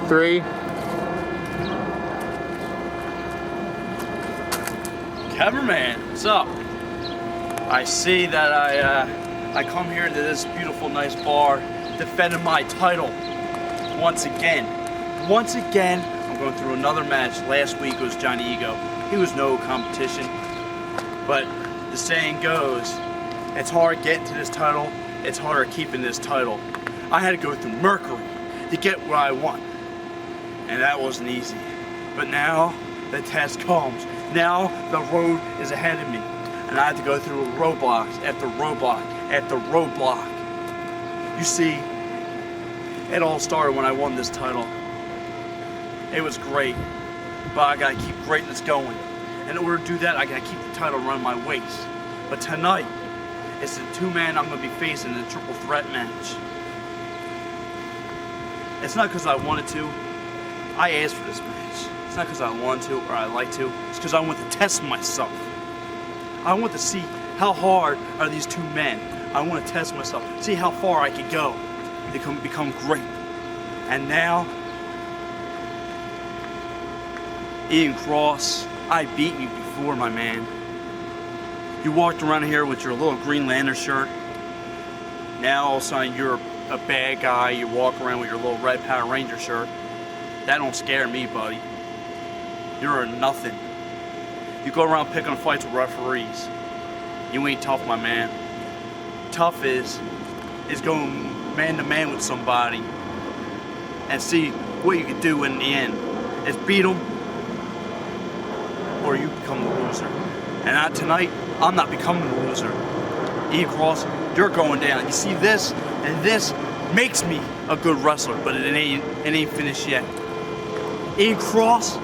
3. Cameraman, what's up? I see that I come here to this beautiful, nice bar, defending my title once again. Once again, I'm going through another match. Last week was Johnny Ego. He was no competition, but the saying goes, it's hard getting to this title. It's harder keeping this title. I had to go through Mercury to get what I want, and that wasn't easy. But now the test comes. Now the road is ahead of me, and I have to go through roadblocks after roadblock after roadblock. You see, it all started when I won this title. It was great, but I gotta keep greatness going. In order to do that, I gotta keep the title around my waist. But tonight, it's the 2-man I'm gonna be facing in a triple threat match. It's not because I wanted to. I asked for this match. It's not because I want to or I like to. It's because I want to test myself. I want to see how hard are these 2 men. I want to test myself, see how far I can go to become great. And now, Ian Cross, I beat you before, my man. You walked around here with your little Green Lantern shirt. Now all of a sudden you're a bad guy. You walk around with your little red Power Ranger shirt. That don't scare me, buddy. You're a nothing. You go around picking fights with referees. You ain't tough, my man. Tough is going man to man with somebody and see what you can do in the end. Is beat them or you become the loser. And tonight, I'm not becoming the loser. Ian Cross, you're going down. You see this, and this makes me a good wrestler, but it ain't finished yet. Ian Cross,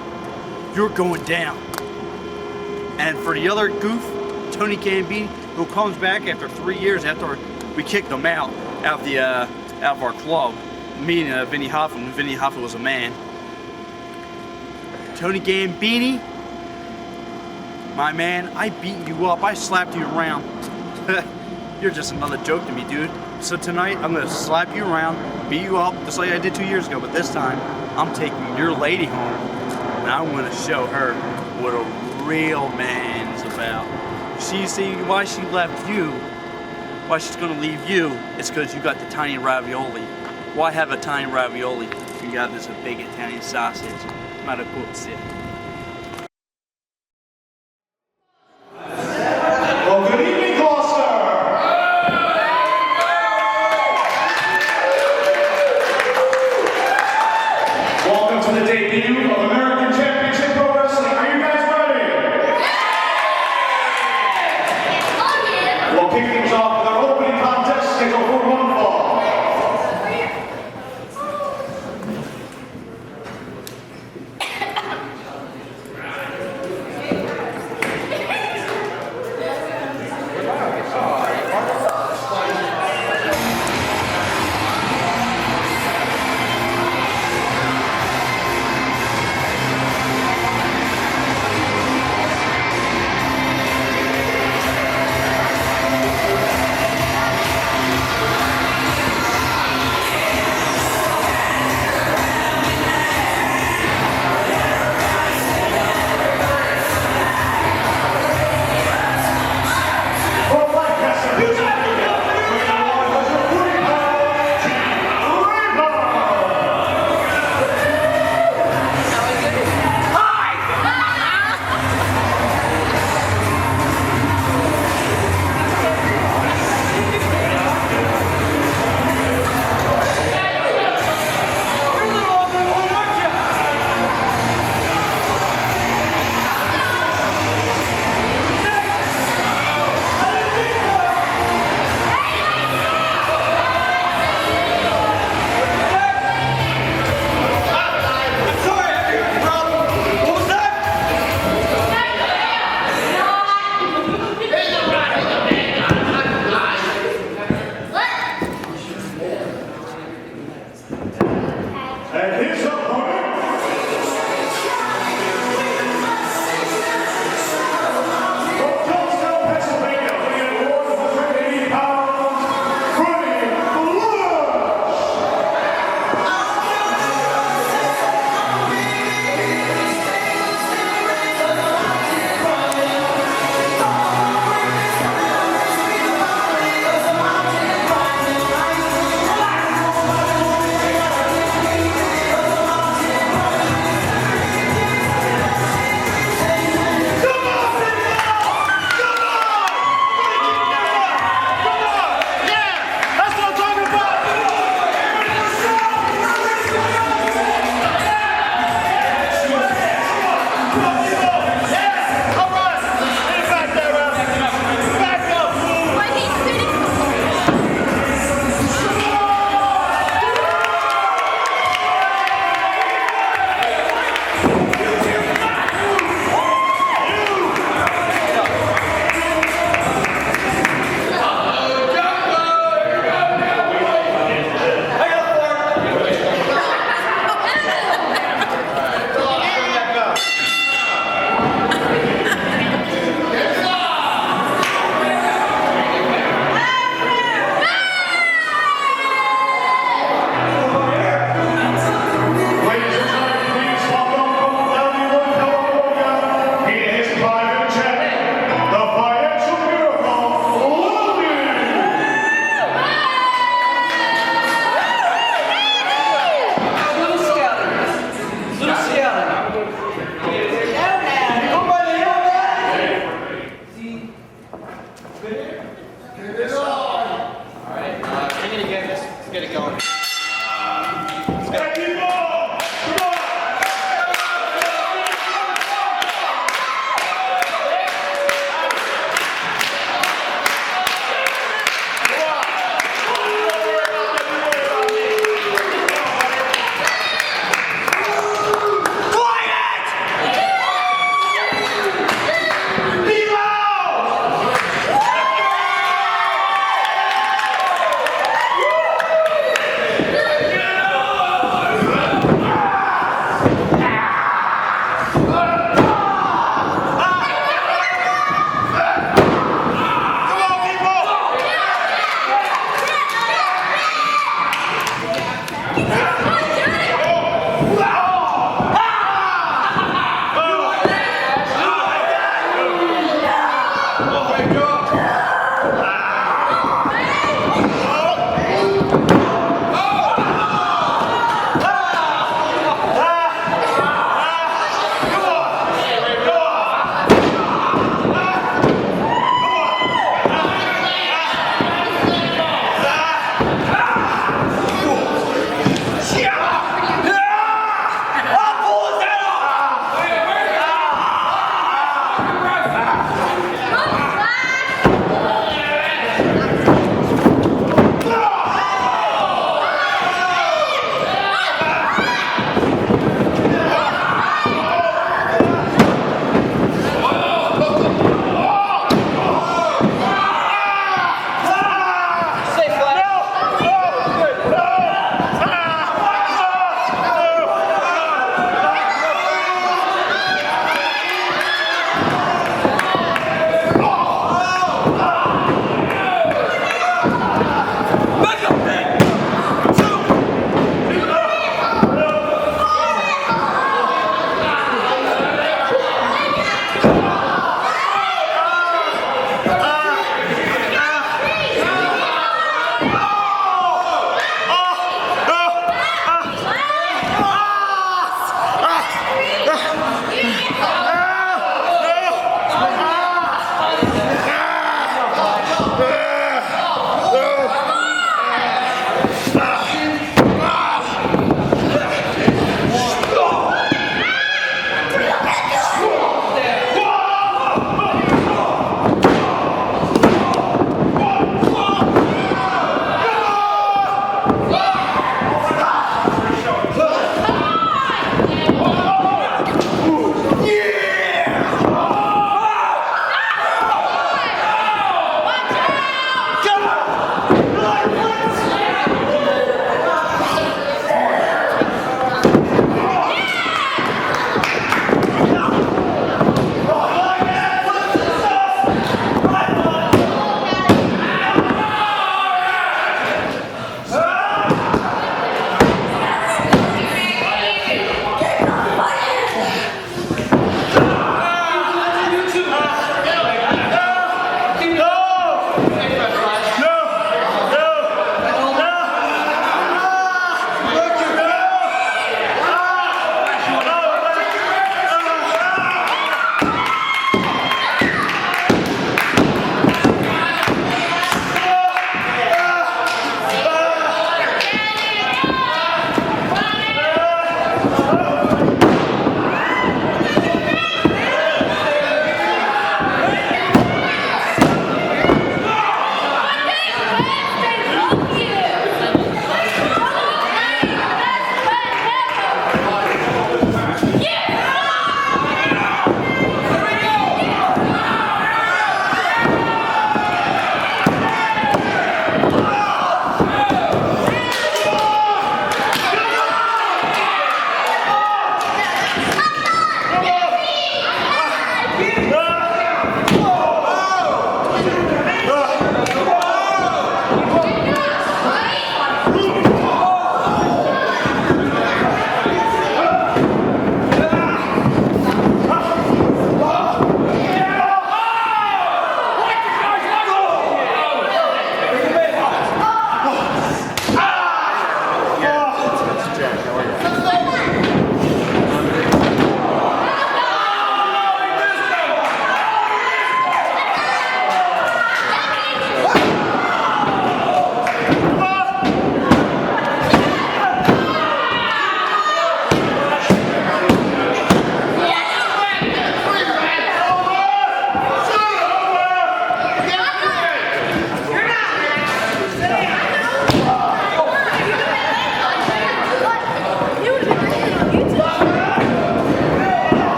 you're going down. And for the other goof, Tony Gambini, who comes back after 3 years after we kicked him out of our club, meeting Vinny Hoffa when Vinny Hoffa was a man. Tony Gambini, my man, I beat you up. I slapped you around. You're just another joke to me, dude. So tonight, I'm gonna slap you around, beat you up, just like I did 2 years ago. But this time, I'm taking your lady home, and I'm gonna show her what a real man is about. She see why she left you, why she's gonna leave you. It's because you got the tiny ravioli. Why have a tiny ravioli? You got this big Italian sausage. Maracuzzi.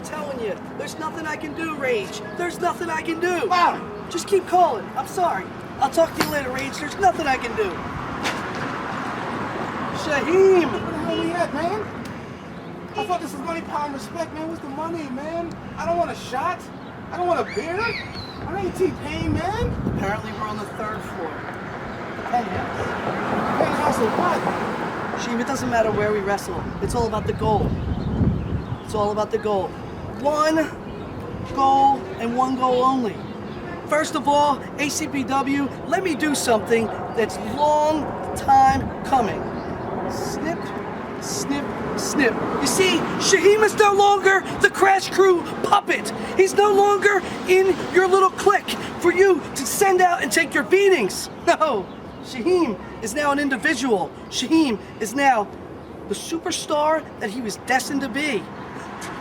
telling you. There's nothing I can do, Rage. There's nothing I can do. Wow. Just keep calling. I'm sorry. I'll talk to you later, Rage. There's nothing I can do. Shaheem! Where the hell we at, man? I thought this was money, power, and respect, man. What's the money, man? I don't want a shot. I don't want a beer. I ain't T-Pain, man. Apparently we're on the 3rd floor. The penthouse. Penthouse of what? Shaheem, it doesn't matter where we wrestle. It's all about the goal. It's all about the goal. One goal and one goal only. First of all, ACPW, let me do something that's long time coming. Snip, snip, snip. You see, Shaheem is no longer the Crash Crew puppet. He's no longer in your little clique for you to send out and take your beatings. No, Shaheem is now an individual. Shaheem is now the superstar that he was destined to be.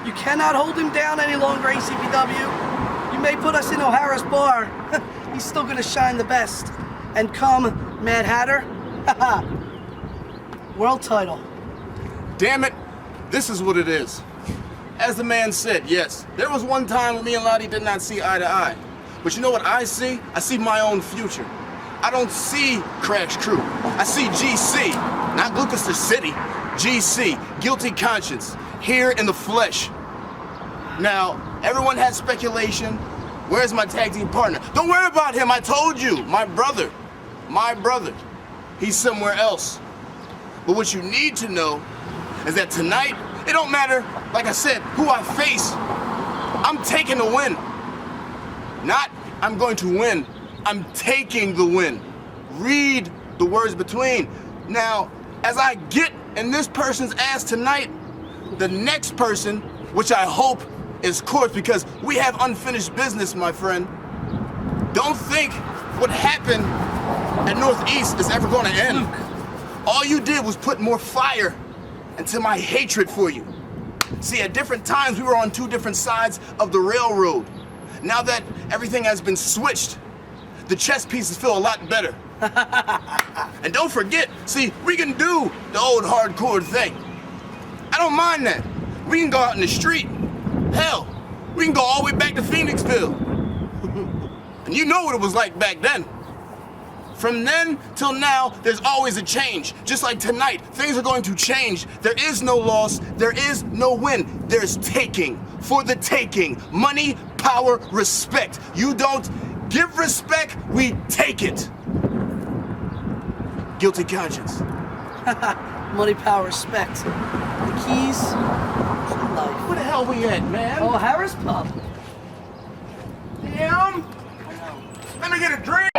You cannot hold him down any longer, ACPW. You may put us in O'Hara's bar. He's still gonna shine the best. And come, Mad Hatter, haha, world title. Damn it, this is what it is. As the man said, yes, there was one time when me and Lottie did not see eye to eye. But you know what I see? I see my own future. I don't see Crash Crew. I see GC, not Gloucester City. GC, guilty conscience, here in the flesh. Now, everyone has speculation. Where's my tag team partner? Don't worry about him, I told you. My brother. He's somewhere else. But what you need to know is that tonight, it don't matter, like I said, who I face. I'm taking the win. Not, I'm going to win. I'm taking the win. Read the words between. Now, as I get in this person's ass tonight, the next person, which I hope is Court, because we have unfinished business, my friend. Don't think what happened at Northeast is ever going to end. All you did was put more fire into my hatred for you. See, at different times, we were on two different sides of the railroad. Now that everything has been switched, the chess pieces feel a lot better. And don't forget, see, we can do the old hardcore thing. I don't mind that. We can go out in the street. Hell, we can go all the way back to Phoenixville. And you know what it was like back then. From then till now, there's always a change. Just like tonight, things are going to change. There is no loss, there is no win. There's taking, for the taking. Money, power, respect. You don't give respect, we take it. Guilty conscience. Money, power, respect. The keys to life. Where the hell we at, man? O'Hara's pub. Damn. Let me get a drink.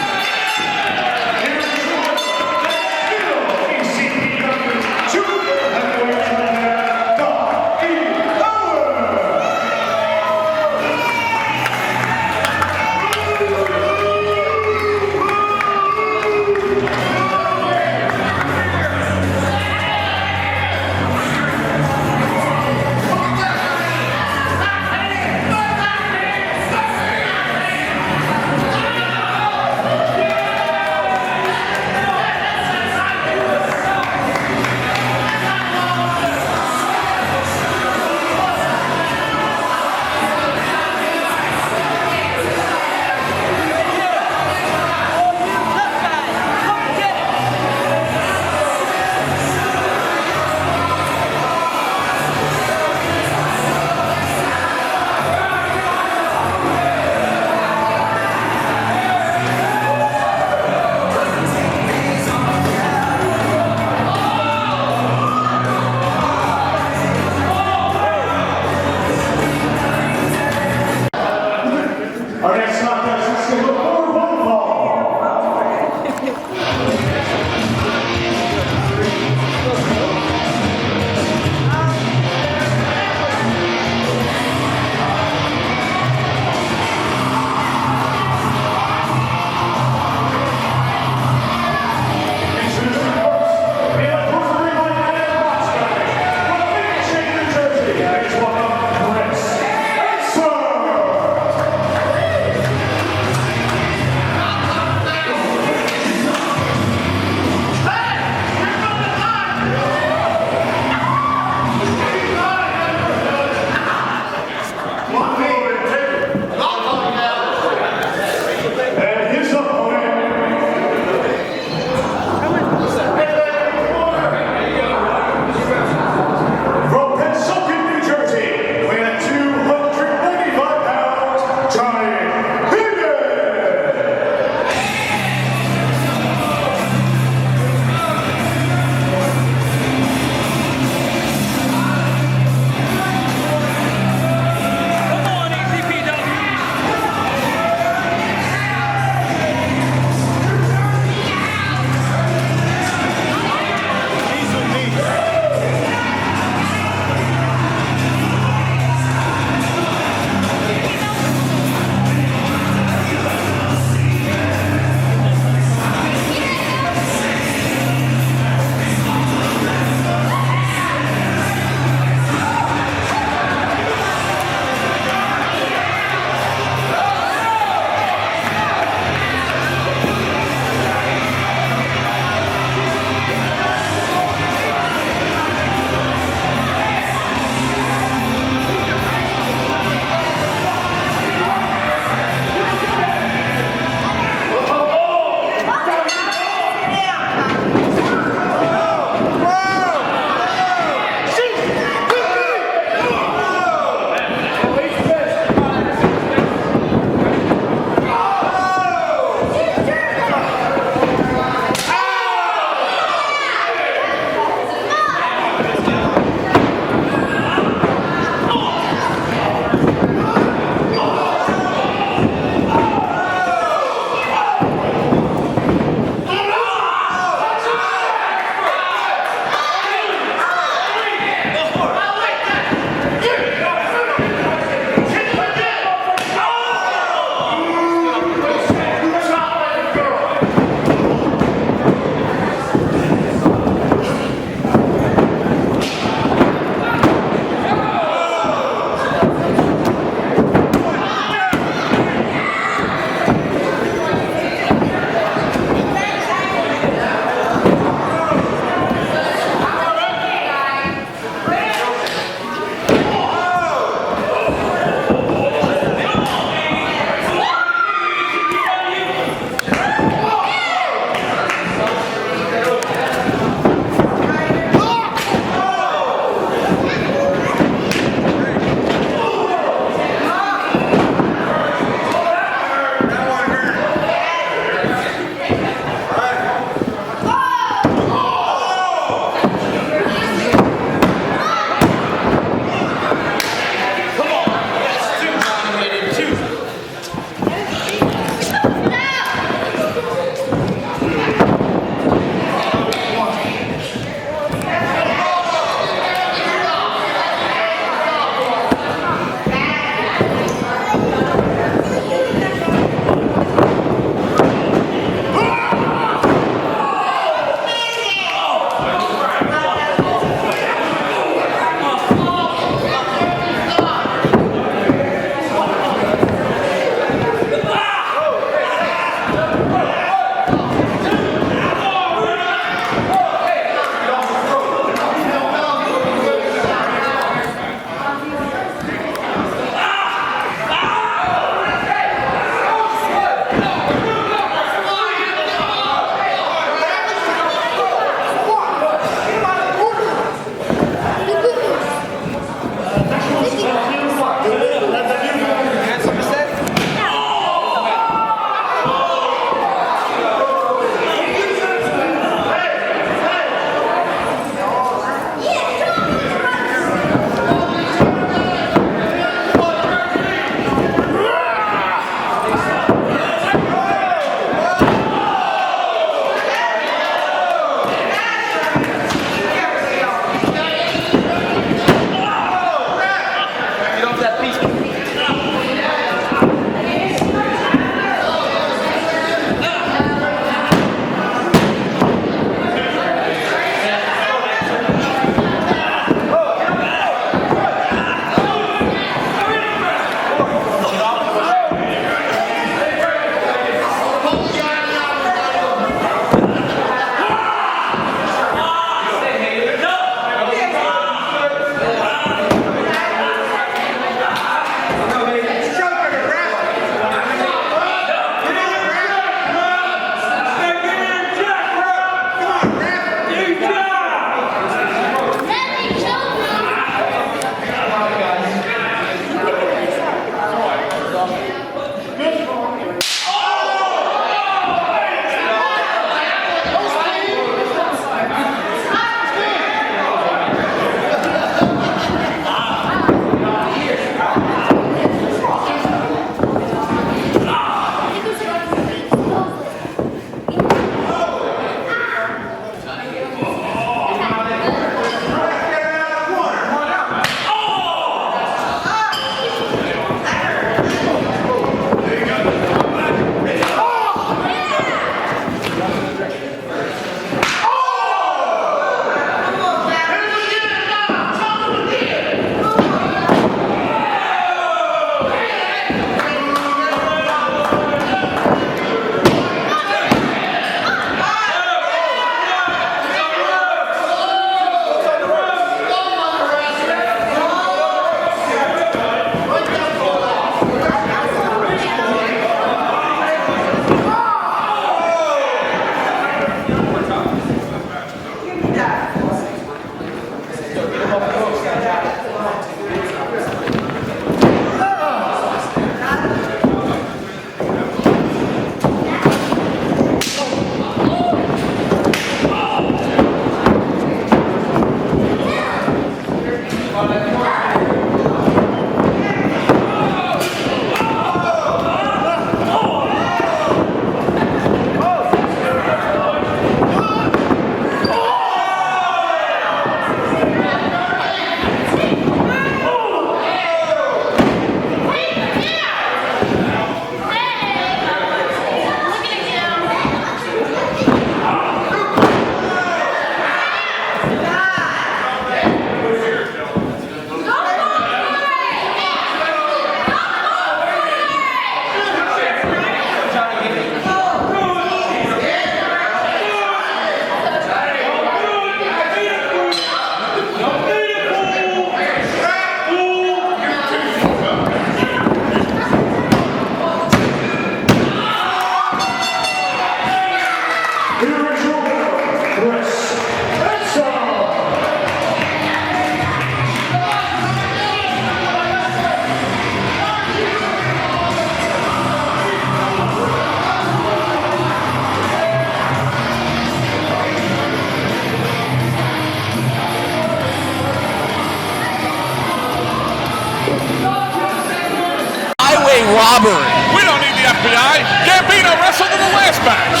Robbery. We don't need the FBI. Gambino wrestled in the last match.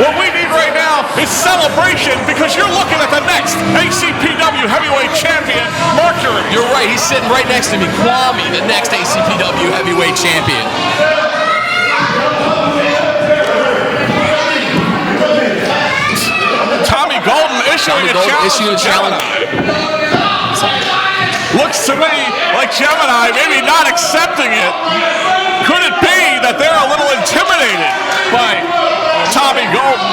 What we need right now is celebration because you're looking at the next ACPW heavyweight champion, Mercury. You're right. He's sitting right next to me. Kwame, the next ACPW heavyweight champion. Tommy Golden issuing a challenge. Looks to me like Gemini maybe not accepting it. Could it be that they're a little intimidated by Tommy Golden?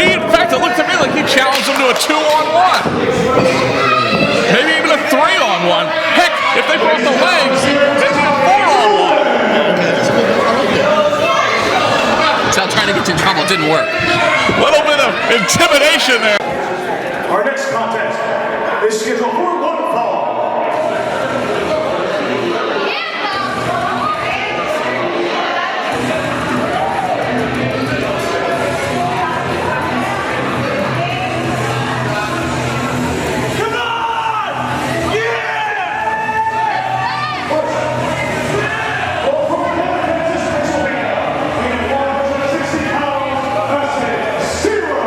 In fact, it looked to me like he challenged him to a 2-on-1. Maybe even a 3-on-1. Heck, if they brought the legs, maybe a 4-on-1. It's not trying to get you in trouble. It didn't work. A little bit of intimidation there. Our next contest is scheduled for one fall. Come on! Yeah! Over Kansas, Pennsylvania, weighing 160 pounds versus 0.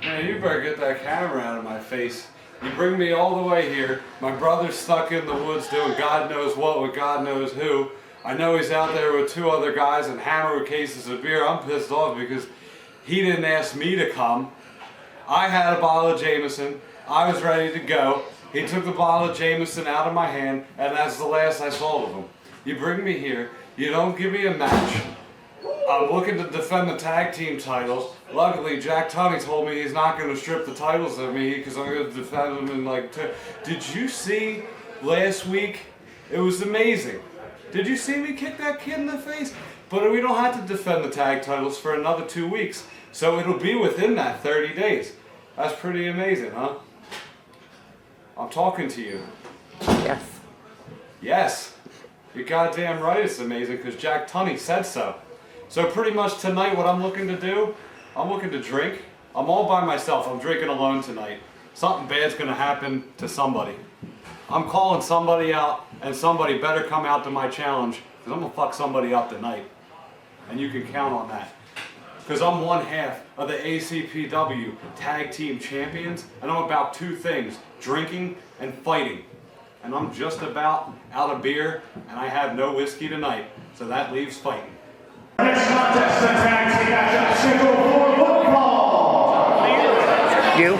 Man, you better get that camera out of my face. You bring me all the way here. My brother's stuck in the woods doing God knows what with God knows who. I know he's out there with 2 other guys and hammered with cases of beer. I'm pissed off because he didn't ask me to come. I had a bottle of Jameson. I was ready to go. He took the bottle of Jameson out of my hand, and that's the last I saw of him. You bring me here. You don't give me a match. I'm looking to defend the tag team titles. Luckily, Jack Tunney told me he's not going to strip the titles of me because I'm going to defend them in like 2. Did you see last week? It was amazing. Did you see me kick that kid in the face? But we don't have to defend the tag titles for another 2 weeks. So it'll be within that 30 days. That's pretty amazing, huh? I'm talking to you. Yes. Yes. You're goddamn right it's amazing because Jack Tunney said so. So pretty much tonight what I'm looking to do, I'm looking to drink. I'm all by myself. I'm drinking alone tonight. Something bad's going to happen to somebody. I'm calling somebody out, and somebody better come out to my challenge because I'm going to fuck somebody up tonight. And you can count on that. Because I'm one half of the ACPW Tag Team Champions, and I'm about 2 things. drinking, and fighting. And I'm just about out of beer, and I have no whiskey tonight, so that leaves fighting. Next contest, the tag team matchup scheduled for football. You?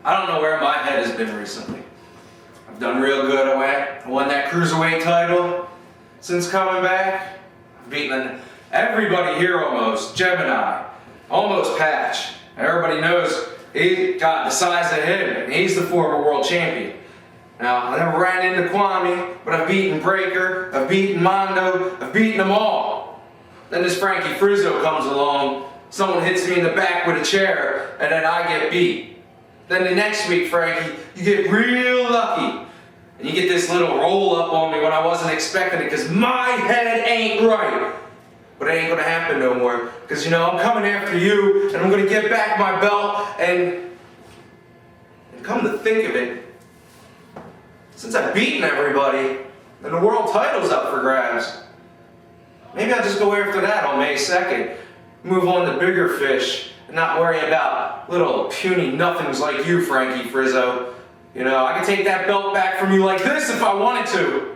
I don't know where my head has been recently. I've done real good. I won that cruiserweight title since coming back. I've beaten everybody here almost. Gemini, almost Patch. Everybody knows he got the size of him, and he's the former world champion. Now, I never ran into Kwame, but I've beaten Breaker, I've beaten Mondo, I've beaten them all. Then this Frankie Frizzo comes along, someone hits me in the back with a chair, and then I get beat. Then the next week, Frankie, you get real lucky. And you get this little roll up on me when I wasn't expecting it, because my head ain't right. But it ain't gonna happen no more, because you know, I'm coming after you, and I'm gonna get back my belt, and come to think of it, since I've beaten everybody, and the world title's up for grabs, maybe I'll just go after that on May 2nd, move on to bigger fish, and not worry about little puny nothings like you, Frankie Frizzo. You know, I can take that belt back from you like this if I wanted to,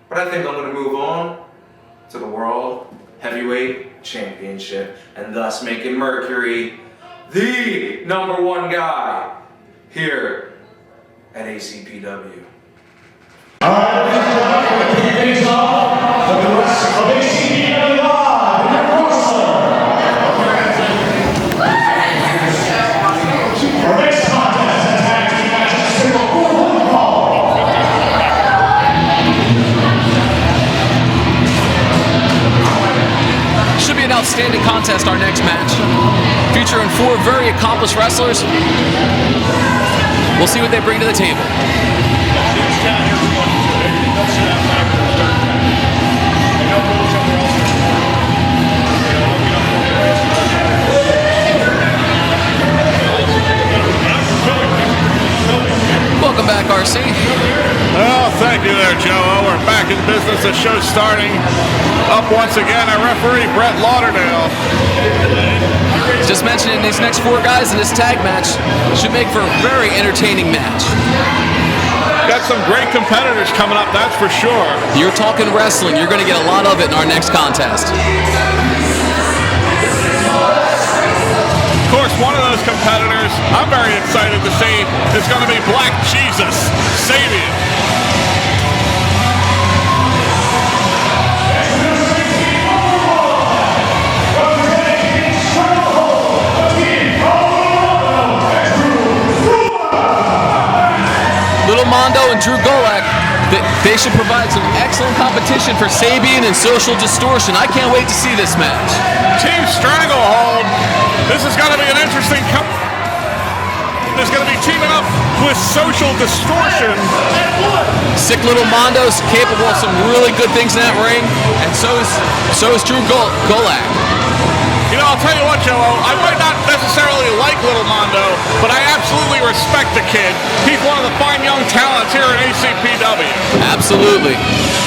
but I think I'm gonna move on to the World Heavyweight Championship, and thus making Mercury the #1 guy here at ACPW. Things off for the rest of ACPW Live. Our next contest has tag team matches scheduled for one fall. Should be an outstanding contest, our next match. Featuring 4 very accomplished wrestlers. We'll see what they bring to the table. Welcome back, RC. Well, thank you there, Joe. We're back in business. The show's starting. Up once again, our referee, Brett Lauderdale. Just mentioning these next 4 guys in this tag match should make for a very entertaining match. Got some great competitors coming up, that's for sure. You're talking wrestling. You're going to get a lot of it in our next contest. Of course, one of those competitors I'm very excited to see is going to be Black Jesus, Sabian. Little Mondo and Drew Golak, they should provide some excellent competition for Sabian and Social Distortion. I can't wait to see this match. Team Stranglehold. This is going to be an interesting There's going to be teaming up with Social Distortion. Sick Little Mondo's capable of some really good things in that ring, and so is Drew Golak. You know, I'll tell you what, Joe, I might not necessarily like Little Mondo, but I absolutely respect the kid. He's one of the fine young talents here at ACPW. Absolutely.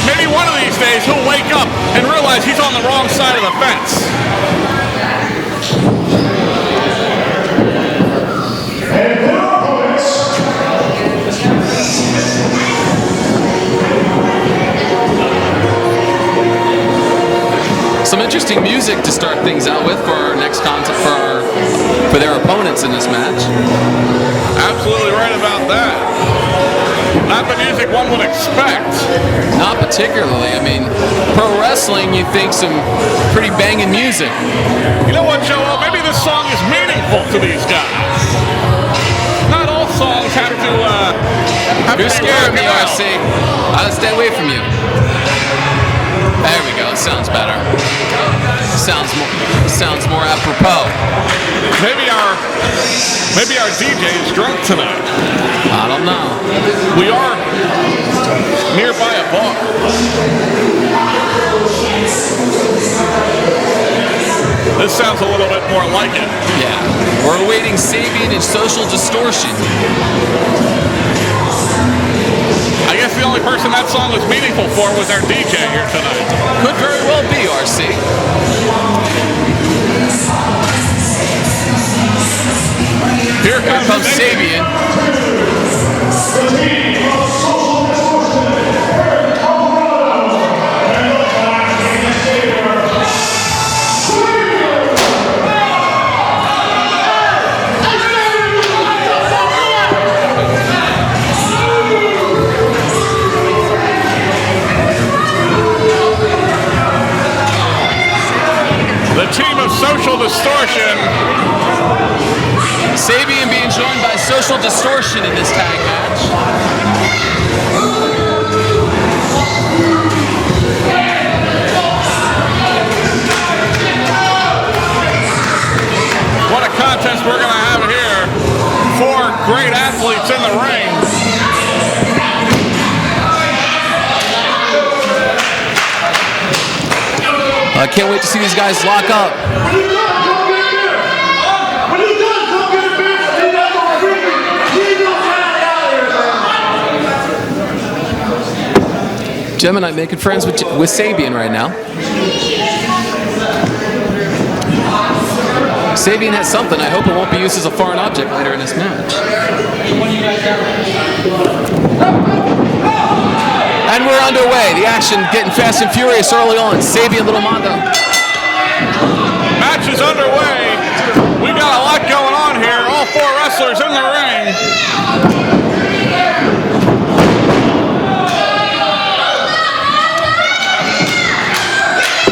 Maybe one of these days he'll wake up and realize he's on the wrong side of the fence. And their opponents. Some interesting music to start things out with for our next contest for their opponents in this match. Absolutely right about that. Not the music one would expect. Not particularly. I mean, pro wrestling, you think some pretty banging music. You know what, Joe? Maybe this song is meaningful to these guys. Not all songs have to. You're scaring me, RC. I'll stay away from you. There we go. It sounds better. Sounds more apropos. Maybe our DJ is drunk tonight. I don't know. We are nearby a bar. This sounds a little bit more like it. Yeah. We're awaiting Sabian and Social Distortion. I guess the only person that song was meaningful for was our DJ here tonight. Could very well be, RC. Here comes Sabian. Social Distortion in this tag match. What a contest we're going to have here. 4 great athletes in the ring. I can't wait to see these guys lock up. Gemini making friends with Sabian right now. Sabian has something. I hope it won't be used as a foreign object later in this match. And we're underway. The action getting fast and furious early on. Sabian, Little Mondo. Match is underway. We got a lot going on here. All 4 wrestlers in the ring.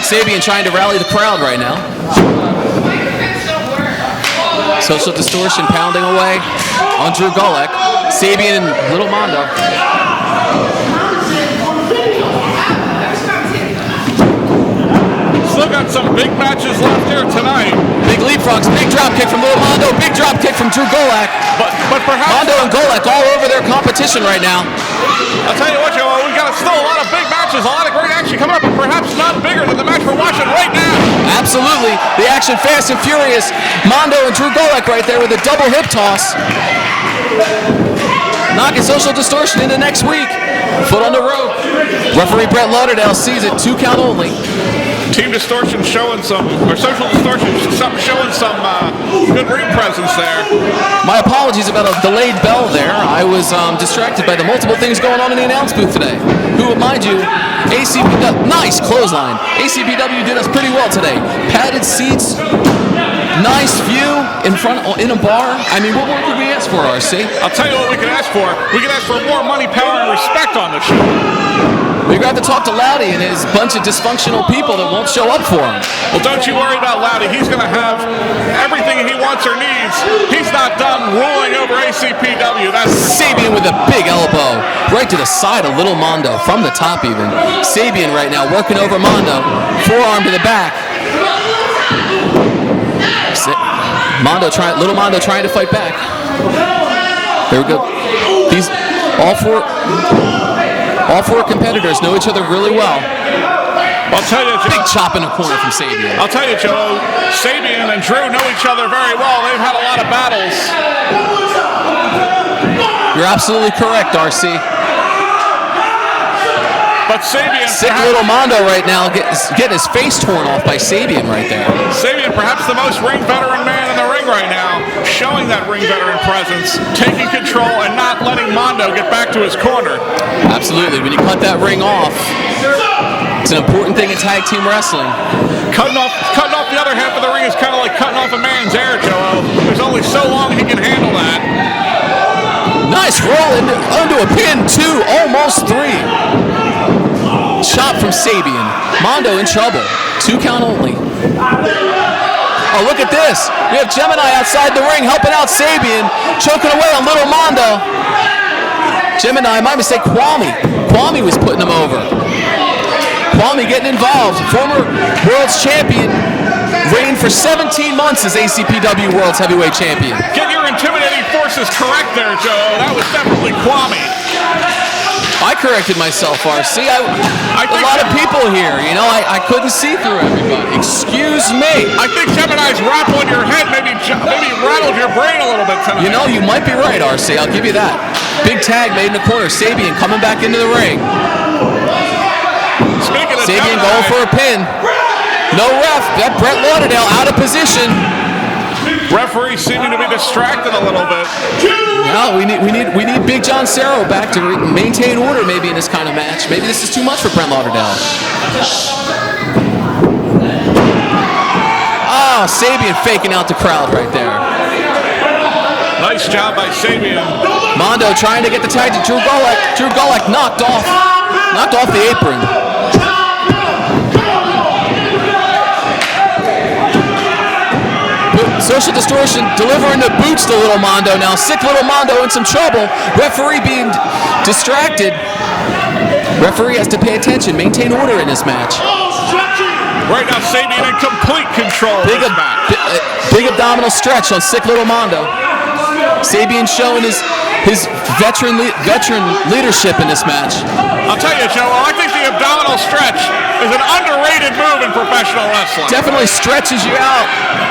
Sabian trying to rally the crowd right now. Social Distortion pounding away on Drew Gulak. Sabian and Little Mondo. Still got some big matches left here tonight. Big leapfrogs, big drop kick from Little Mondo, big drop kick from Drew Gulak. But perhaps Mondo and Gulak all over their competition right now. I'll tell you what, Joe, we got still a lot of big matches, a lot of great action coming up, but perhaps not bigger than the match we're watching right now. Absolutely. The action fast and furious. Mondo and Drew Gulak right there with a double hip toss. Knocking Social Distortion into next week. Foot on the rope. Referee Brett Lauderdale sees it. 2 count only. Team Distortion showing some, or Social Distortion showing some good ring presence there. My apologies about a delayed bell there. I was distracted by the multiple things going on in the announce booth today. Who, mind you, ACPW, nice clothesline. ACPW did us pretty well today. Padded seats, nice view in front, in a bar. I mean, what more could we ask for, RC? I'll tell you what we can ask for. We can ask for more money, power, and respect on the show. We're going to have to talk to Loudy and his bunch of dysfunctional people that won't show up for him. Well, don't you worry about Loudy. He's going to have everything he wants or needs. He's not done ruling over ACPW. That's Sabian with a big elbow right to the side of Little Mondo, from the top even. Sabian right now working over Mondo. Forearm to the back. Little Mondo trying to fight back. There we go. These all four competitors know each other really well. I'll tell you, Joe, big chop in the corner from Sabian. I'll tell you, Joe, Sabian and Drew know each other very well. They've had a lot of battles. You're absolutely correct, RC. But Sabian... Sick Little Mondo right now getting his face torn off by Sabian right there. Sabian, perhaps the most ring veteran man in the ring right now, showing that ring veteran presence, taking control and not letting Mondo get back to his corner. Absolutely. When you cut that ring off, it's an important thing in tag team wrestling. Cutting off the other half of the ring is kind of like cutting off a man's air, Joe. There's only so long he can handle that. Nice roll into a pin, 2, almost 3. Chop from Sabian. Mondo in trouble. 2 count only. Oh, look at this. We have Gemini outside the ring helping out Sabian, choking away on Little Mondo. Gemini, my mistake, Kwame. Kwame was putting him over. Kwame getting involved. Former World's Champion. Reigned for 17 months as ACPW World's Heavyweight Champion. Get your intimidating forces correct there, Joe. That was definitely Kwame. I corrected myself, RC. A lot of people here, you know, I couldn't see through everybody. Excuse me. I think Gemini's rattling your head, maybe rattled your brain a little bit tonight. You know, you might be right, RC. I'll give you that. Big tag made in the corner. Sabian coming back into the ring. Speaking of Sabian Gemini, going for a pin. No ref. That Brett Lauderdale out of position. Referee seeming to be distracted a little bit. No, we need Big John Cerro back to maintain order maybe in this kind of match. Maybe this is too much for Brett Lauderdale. Ah, Sabian faking out the crowd right there. Nice job by Sabian. Mondo trying to get the tag to Drew Gulak. Drew Gulak knocked off the apron. Social Distortion delivering the boots to Little Mondo now. Sick Little Mondo in some trouble. Referee being distracted. Referee has to pay attention, maintain order in this match. Right now, Sabian in complete control of this match. Big abdominal stretch on Sick Little Mondo. Sabian showing his veteran leadership in this match. I'll tell you, Joe, I think the abdominal stretch is an underrated move in professional wrestling. Definitely stretches you out.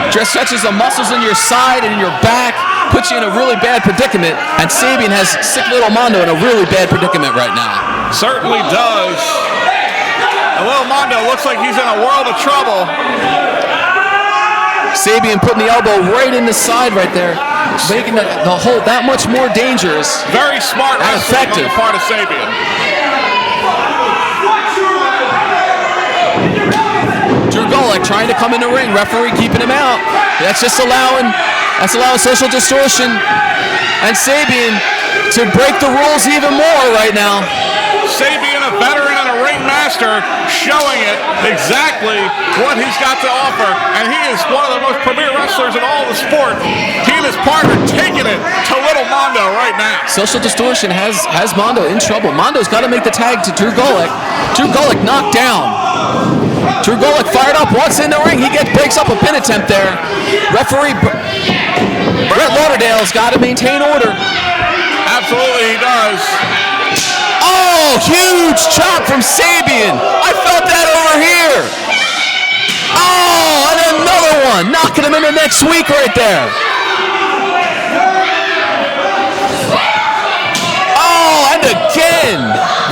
Just stretches the muscles in your side and in your back, puts you in a really bad predicament, and Sabian has Sick Little Mondo in a really bad predicament right now. Certainly does. And Little Mondo looks like he's in a world of trouble. Sabian putting the elbow right in the side right there, making the hold that much more dangerous. Very smart and wrestling effective. on the part of Sabian. Drew Gulak trying to come in the ring, referee keeping him out. That's allowing Social Distortion and Sabian to break the rules even more right now. Sabian, a veteran and a ring master, showing it exactly what he's got to offer, and he is one of the most premier wrestlers in all the sport. He and his partner taking it to Little Mondo right now. Social Distortion has Mondo in trouble. Mondo's got to make the tag to Drew Gulak. Drew Gulak knocked down. Drew Gulak fired up, walks in the ring. He breaks up a pin attempt there. Referee Brett Lauderdale's got to maintain order. Absolutely he does. Oh, huge chop from Sabian. I felt that over here. Oh, and another one. Knocking him into next week right there. Oh, and again.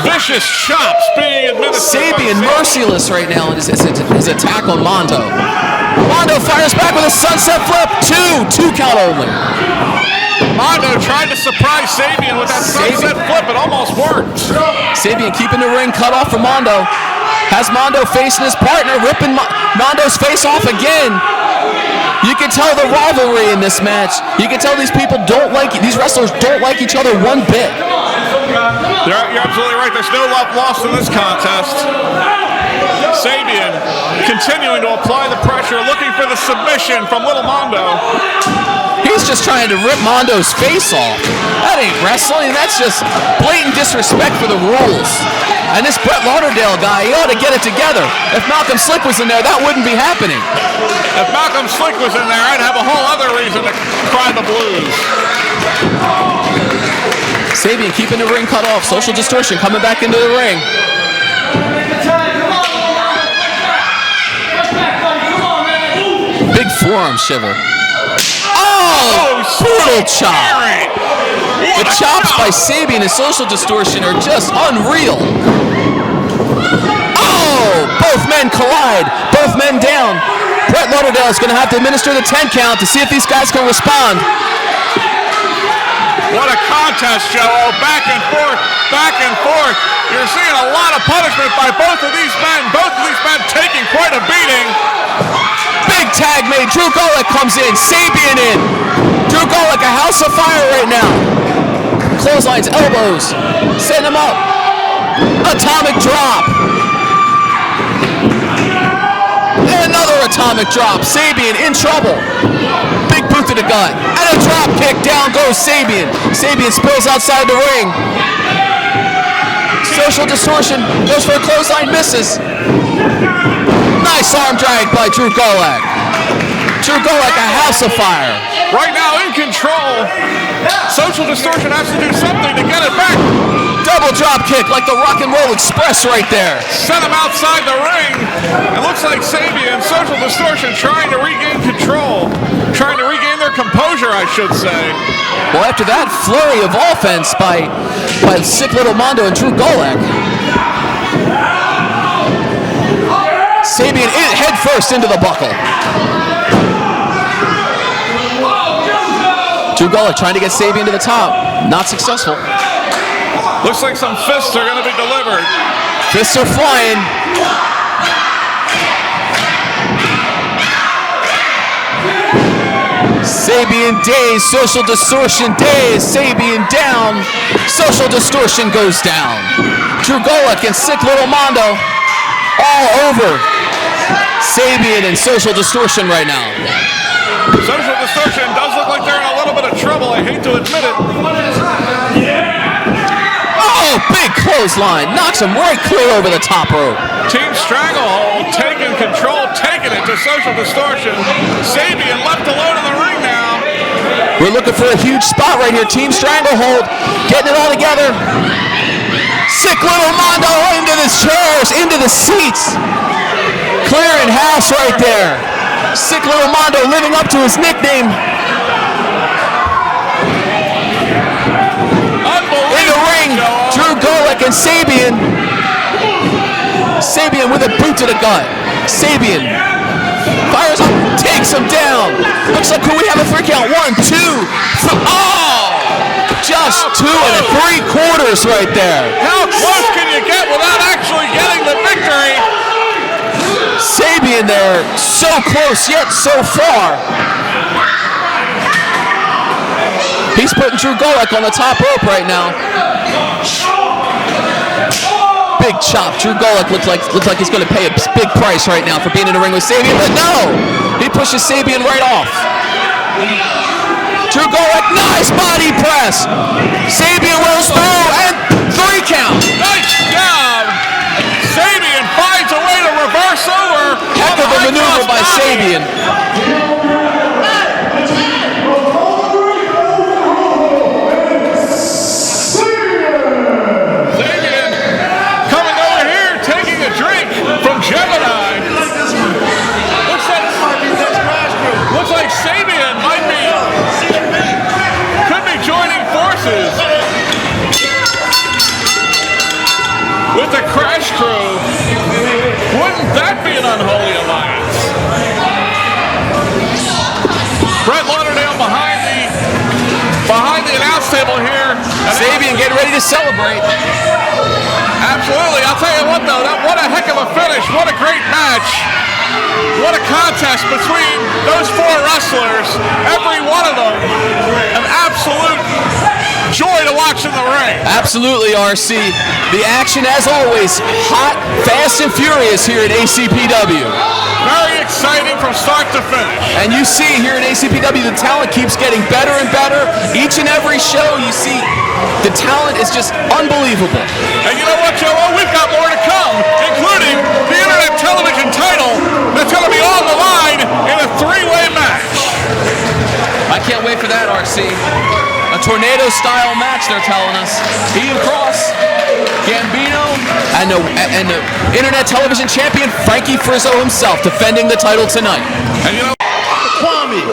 Vicious chops being administered. Sabian merciless right now in his attack on Mondo. Mondo fires back with a sunset flip. Two count only. Mondo tried to surprise Sabian with that sunset flip. It almost worked. Sabian keeping the ring cut off for Mondo. Has Mondo facing his partner, ripping Mondo's face off again. You can tell the rivalry in this match. You can tell these wrestlers don't like each other one bit. You're absolutely right. There's no love lost in this contest. Sabian continuing to apply the pressure, looking for the submission from Little Mondo. He's just trying to rip Mondo's face off. That ain't wrestling. That's just blatant disrespect for the rules. And this Brett Lauderdale guy, he ought to get it together. If Malcolm Slick was in there, that wouldn't be happening. If Malcolm Slick was in there, I'd have a whole other reason to cry the blues. Sabian keeping the ring cut off. Social Distortion coming back into the ring. Big forearm shiver. Oh, brutal chop. The chops by Sabian and Social Distortion are just unreal. Oh, both men collide. Both men down. Brett Lauderdale is going to have to administer the 10 count to see if these guys can respond. What a contest, Joe. Back and forth, back and forth. You're seeing a lot of punishment by both of these men. Both of these men taking quite a beating. Big tag made. Drew Gulak comes in. Sabian in. Drew Gulak, a house of fire right now. Clotheslines, elbows. Send him up. Atomic drop. And another atomic drop. Sabian in trouble. Big boot to the gut. And a drop kick. Down goes Sabian. Sabian spills outside the ring. Social Distortion goes for a clothesline, misses. Nice arm drag by Drew Gulak. Drew Gulak, a house of fire. Right now in control. Social Distortion has to do something to get it back. Double drop kick like the Rock and Roll Express right there. Sent him outside the ring. It looks like Sabian, Social Distortion trying to regain control. Trying to regain their composure, I should say. Well, after that flurry of offense by Sick Little Mondo and Drew Gulak, Sabian head first into the buckle. Drew Gulak trying to get Sabian to the top. Not successful. Looks like some fists are going to be delivered. Fists are flying. Sabian dazed, Social Distortion dazed, Sabian down, Social Distortion goes down. Drew Gulak and Sick Little Mondo all over Sabian and Social Distortion right now. Social Distortion does look like they're in a little bit of trouble. I hate to admit it. Oh, big clothesline. Knocks him right clear over the top rope. Team Stranglehold taking control, taking it to Social Distortion. Sabian left alone in the ring now. We're looking for a huge spot right here. Team Stranglehold getting it all together. Sick little Mondo into the chairs, into the seats. Clearing house right there. Sick little Mondo living up to his nickname. In the ring, Drew Golick and Sabian. Sabian with a boot to the gut. Sabian fires up, takes him down. Looks like, could we have a 3 count? 1, 2, 3. Oh! Just 2 3/4 right there. How close can you get without actually getting the victory? Sabian there, so close yet so far. He's putting Drew Golick on the top rope right now. Big chop. Drew Golick looks like he's going to pay a big price right now for being in the ring with Sabian, but no! He pushes Sabian right off. Drew Golick, nice body press. Sabian rolls through and 3 count. Nice job. Sabian finds a way to reverse over. Heck of a maneuver by Sabian. Sabian coming over here, taking a drink from Gemini. Looks like Sabian could be joining forces with the Crash Crew. Wouldn't that be an unholy alliance? Brett Lauderdale behind the announce table here. Sabian getting ready to celebrate. Absolutely. I'll tell you what, though, what a heck of a finish. What a great match. What a contest between those 4 wrestlers. Every one of them an absolute joy to watch in the ring. Absolutely, RC. The action, as always, hot, fast, and furious here at ACPW. Very exciting from start to finish. And you see here at ACPW, the talent keeps getting better and better. Each and every show, you see the talent is just unbelievable. And you know what, Joe? We've got more to come, including the Internet Television title that's going to be on the line in a 3-way match. I can't wait for that, RC. A tornado-style match, they're telling us. Ian Cross, Gambino, and the Internet Television champion, Frankie Frizzo himself, defending the title tonight. And you know, Kwame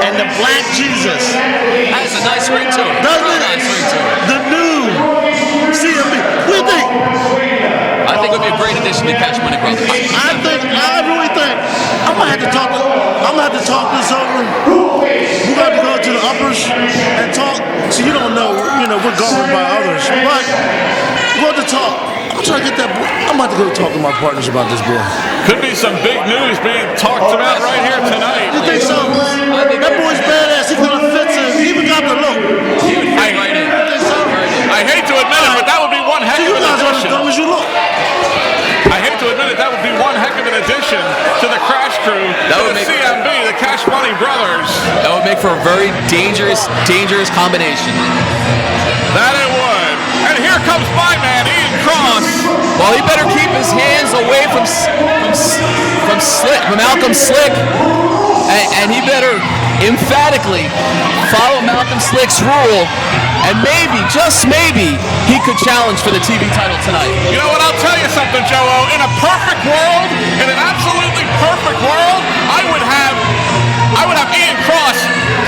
and the Black Jesus. That is a nice ring to it. Doesn't it? Nice ring to it. The new CMB. What do you think? I think it would be a great addition to Cash Money Brothers. I really think I'm gonna have to talk this over. We're going to go to the uppers and talk. So you don't know, we're governed by others. But we're going to talk. I'm trying to get that boy. I'm about to go talk to my partners about this boy. could be some big news being talked about right here tonight. You think so? That boy's badass. He could have fits in. He even got the look. I hate to admit it, but that would be one heck of an You guys are as addition. dumb as you look. I hate to admit it, that would be one heck of an addition to the Crash Crew, to the CMB, the Cash Money Brothers. That would make for a very dangerous combination. That it would. And here comes my man, Ian Cross. Well, he better keep his hands away from Malcolm Slick, and he better emphatically follow Malcolm Slick's rule, and maybe, just maybe, he could challenge for the TV title tonight. You know what, I'll tell you something, Joe-O. In a perfect world, in an absolutely perfect world, I would have Ian Cross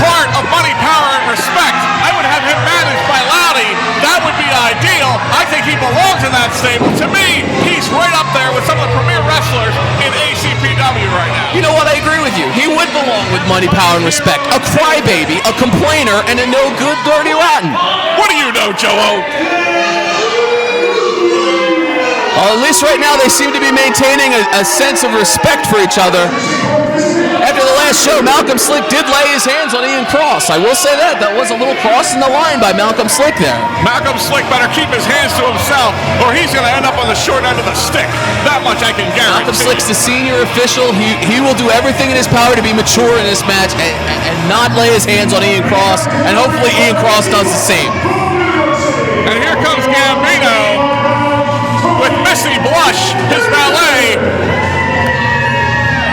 part of Money, Power, and Respect. I would have him managed by Loudy. That would be ideal. I think he belongs in that stable. To me, he's right up there with some of the premier wrestlers in ACPW right now. You know what? I agree with you. He would belong with Money, Power, and Respect. A crybaby, a complainer, and a no-good, dirty rotten. What do you know, Joe-O? Well, at least right now they seem to be maintaining a sense of respect for each other. Heck after the last show, Malcolm Slick did lay his hands on Ian Cross. I will say that. That was a little crossing the line by Malcolm Slick there. Malcolm Slick better keep his hands to himself, or he's going to end up on the short end of the stick. That much I can guarantee. Malcolm Slick's the senior official. He will do everything in his power to be mature in this match and not lay his hands on Ian Cross, and hopefully Ian Cross does the same. And here comes Gambino with Missy Blush, his valet.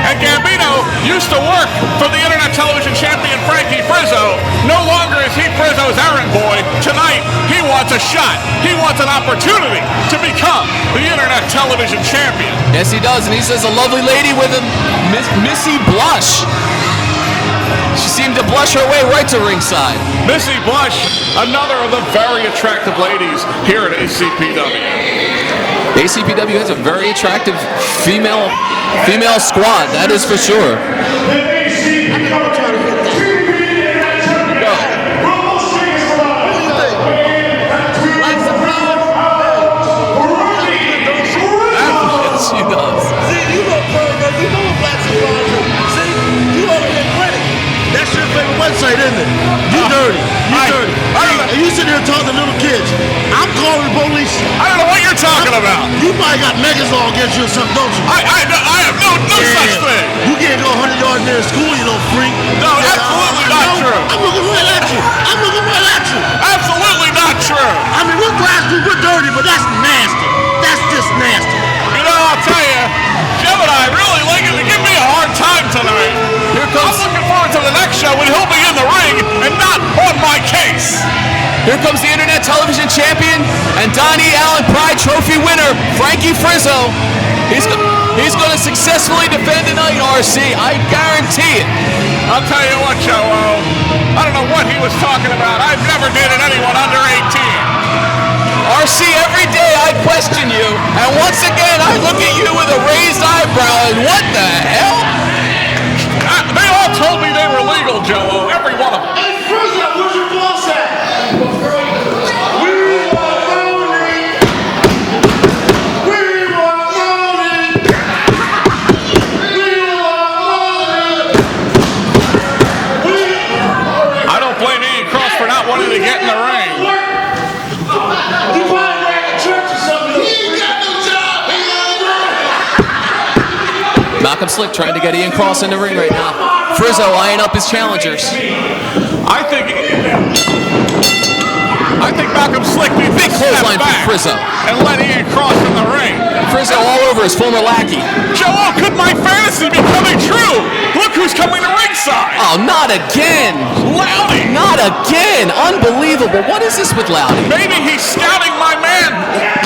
And Gambino used to work for the Internet Television Champion Frankie Frizzo. No longer is he Frizzo's errand boy. Tonight, he wants a shot. He wants an opportunity to become the Internet Television Champion. Yes, he does, and he says a lovely lady with him, Missy Blush. She seemed to blush her way right to ringside. Missy Blush, another of the very attractive ladies here at ACPW. ACPW has a very attractive female squad, that is for sure. Yes, she does. See, you know Black Squad. See, you over here credit. That's your favorite website, isn't it? You dirty. You dirty. And you sit there and talk to little kids. I'm calling the police. I don't know what you're talking about. You probably got Megas law against you or something, don't you? I have no such thing. You can't go 100 yards near school, you little freak. No, absolutely not true. I'm looking right at you. I'm looking right at you. Absolutely not true. I mean, we're glass, we're dirty, but that's nasty. That's just nasty. You know, I'll tell you, Gemini really liking to give me a hard time tonight. I'm looking forward to the next show when he'll be in the ring and not on my case. Here comes the Internet Television Champion and Donnie Allen Pride Trophy winner, Frankie Frizzo. He's going to successfully defend tonight, RC. I guarantee it. I'll tell you what, Joe. I don't know what he was talking about. I've never dated anyone under 18. RC, every day I question you, and once again I look at you with a raised eyebrow, and what the hell? They all told me they were legal, Joe. Every one of them. Hey, Frizzo, where's your boss at? I don't blame Ian Cross for not wanting to get in the ring. You probably ran to church or something. He ain't got no job. Malcolm Slick trying to get Ian Cross in the ring right now. Frizzo eyeing up his challengers. I think Malcolm Slick needs Big to step clothesline for back Frizzo. and let Ian Cross in the ring. Frizzo all over his former lackey. Joe, could my fantasy be coming true? Look who's coming to ringside. Oh, not again. Loudy. Not again. Unbelievable. What is this with Loudy? Maybe he's scouting my man.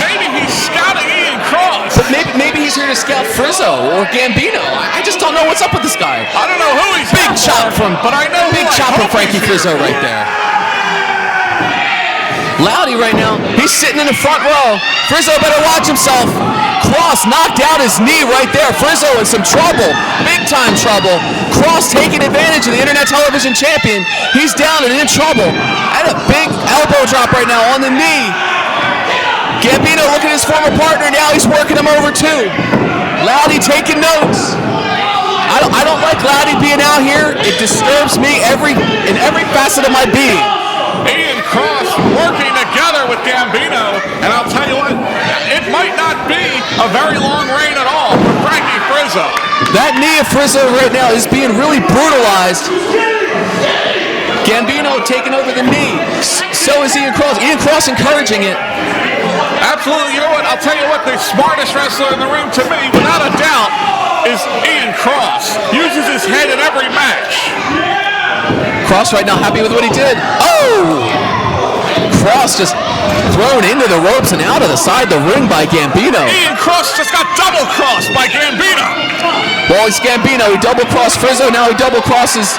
Maybe he's scouting Ian Cross. But maybe he's here to scout Frizzo or Gambino. I just don't know what's up with this guy. I don't know who he's Big chop from, but I know big chop from Frankie Frizzo right there. Loudy right now, he's sitting in the front row. Frizzo better watch himself. Cross knocked out his knee right there. Frizzo in some trouble, big time trouble. Cross taking advantage of the Internet Television Champion. He's down and in trouble. And a big elbow drop right now on the knee. Gambino looking at his former partner, now he's working him over too. Loudy taking notes. I don't like Loudy being out here. It disturbs me in every facet of my being. Ian Cross working together with Gambino, and I'll tell you what, it might not be a very long reign at all for Frankie Frizzo. That knee of Frizzo right now is being really brutalized. Gambino taking over the knee. So is Ian Cross. Ian Cross encouraging it. Absolutely. You know what? I'll tell you what, the smartest wrestler in the ring to me, without a doubt, is Ian Cross. Uses his head in every match. Cross right now happy with what he did. Oh! Cross just thrown into the ropes and out of the side of the ring by Gambino. Ian Cross just got double crossed by Gambino. Well, it's Gambino. He double crossed Frizzo. Now he double crosses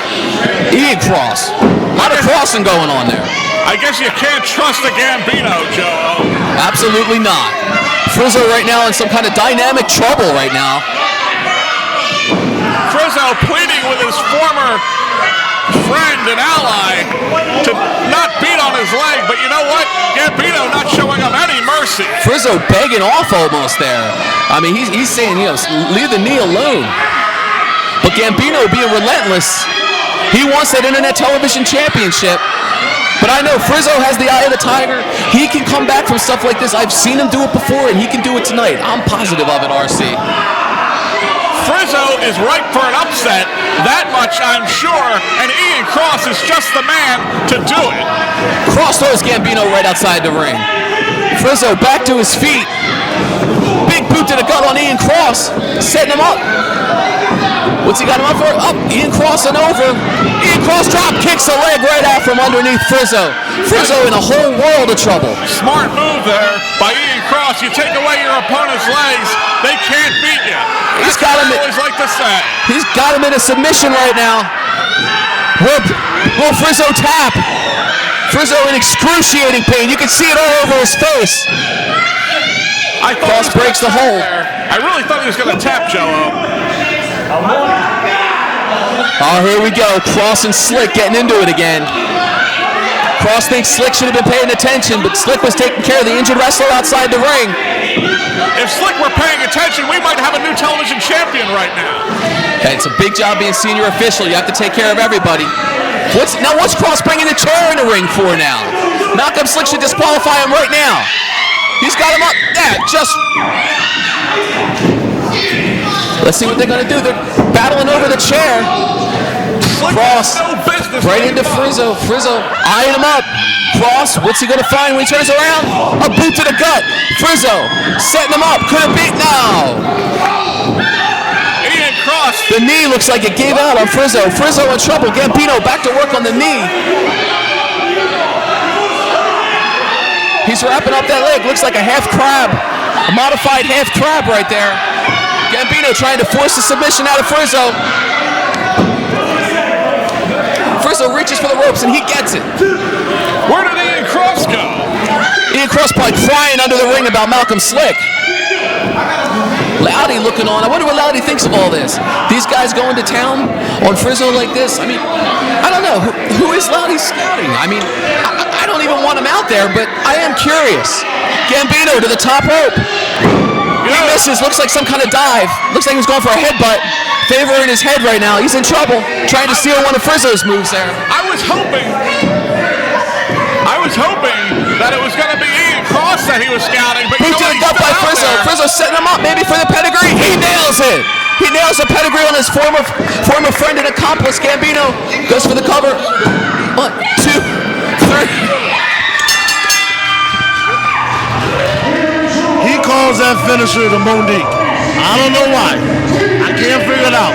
Ian Cross. A lot of crossing going on there. I guess you can't trust a Gambino, Joe. Absolutely not. Frizzo right now in some kind of dynamic trouble right now. Frizzo pleading with his former friend and ally to not beat on his leg, but you know what? Gambino not showing him any mercy. Frizzo begging off almost there. I mean, he's saying, leave the knee alone. But Gambino being relentless, he wants that internet television championship. But I know Frizzo has the eye of the tiger. He can come back from stuff like this. I've seen him do it before, and he can do it tonight. I'm positive of it, RC. Frizzo is ripe for an upset, that much I'm sure, and Ian Cross is just the man to do it. Cross throws Gambino right outside the ring. Frizzo back to his feet. Big boot to the gut on Ian Cross, setting him up. What's he got him up for? Up, Ian Cross and over. Ian Cross drop kicks the leg right out from underneath Frizzo. Frizzo in a whole world of trouble. Smart move there by Ian Cross. You take away your opponent's legs, they can't beat you. He's got him. I always like to say. He's got him in a submission right now. Will Frizzo tap? Frizzo in excruciating pain. You can see it all over his face. Cross breaks the hold. I really thought he was going to tap Joe. Oh, here we go. Cross and Slick getting into it again. Cross thinks Slick should have been paying attention, but Slick was taking care of the injured wrestler outside the ring. If Slick were paying attention, we might have a new television champion right now. Okay, it's a big job being senior official. You have to take care of everybody. What's Cross bringing the chair in the ring for now? Malcolm Slick should disqualify him right now. He's got him up. Yeah, just... Let's see what they're going to do. They're battling over the chair. Cross right into Frizzo. Frizzo eyeing him up. Cross, what's he going to find when he turns around? A boot to the gut. Frizzo setting him up. Could it beat? No. Ian Cross. The knee looks like it gave out on Frizzo. Frizzo in trouble. Gambino back to work on the knee. He's wrapping up that leg. Looks like a half crab. A modified half crab right there. Gambino trying to force the submission out of Frizzo. Frizzo reaches for the ropes and he gets it. Where did Ian Cross go? Ian Cross probably crying under the ring about Malcolm Slick. Loudy looking on. I wonder what Loudy thinks of all this. These guys going to town on Frizzo like this. I mean, I don't know. Who is Loudy scouting? I mean, I don't even want him out there, but I am curious. Gambino to the top rope. He misses. Looks like some kind of dive. Looks like he was going for a headbutt. Favor in his head right now. He's in trouble. Trying to steal one of Frizzo's moves there. I was hoping that it was going to be Ian Cross that he was scouting. But boot to the gut by Frizzo. Frizzo setting him up maybe for the pedigree. He nails it. He nails the pedigree on his former friend and accomplice. Gambino goes for the cover. 1, 2, 3. He calls that finisher the Monique. I don't know why. I can't figure it out.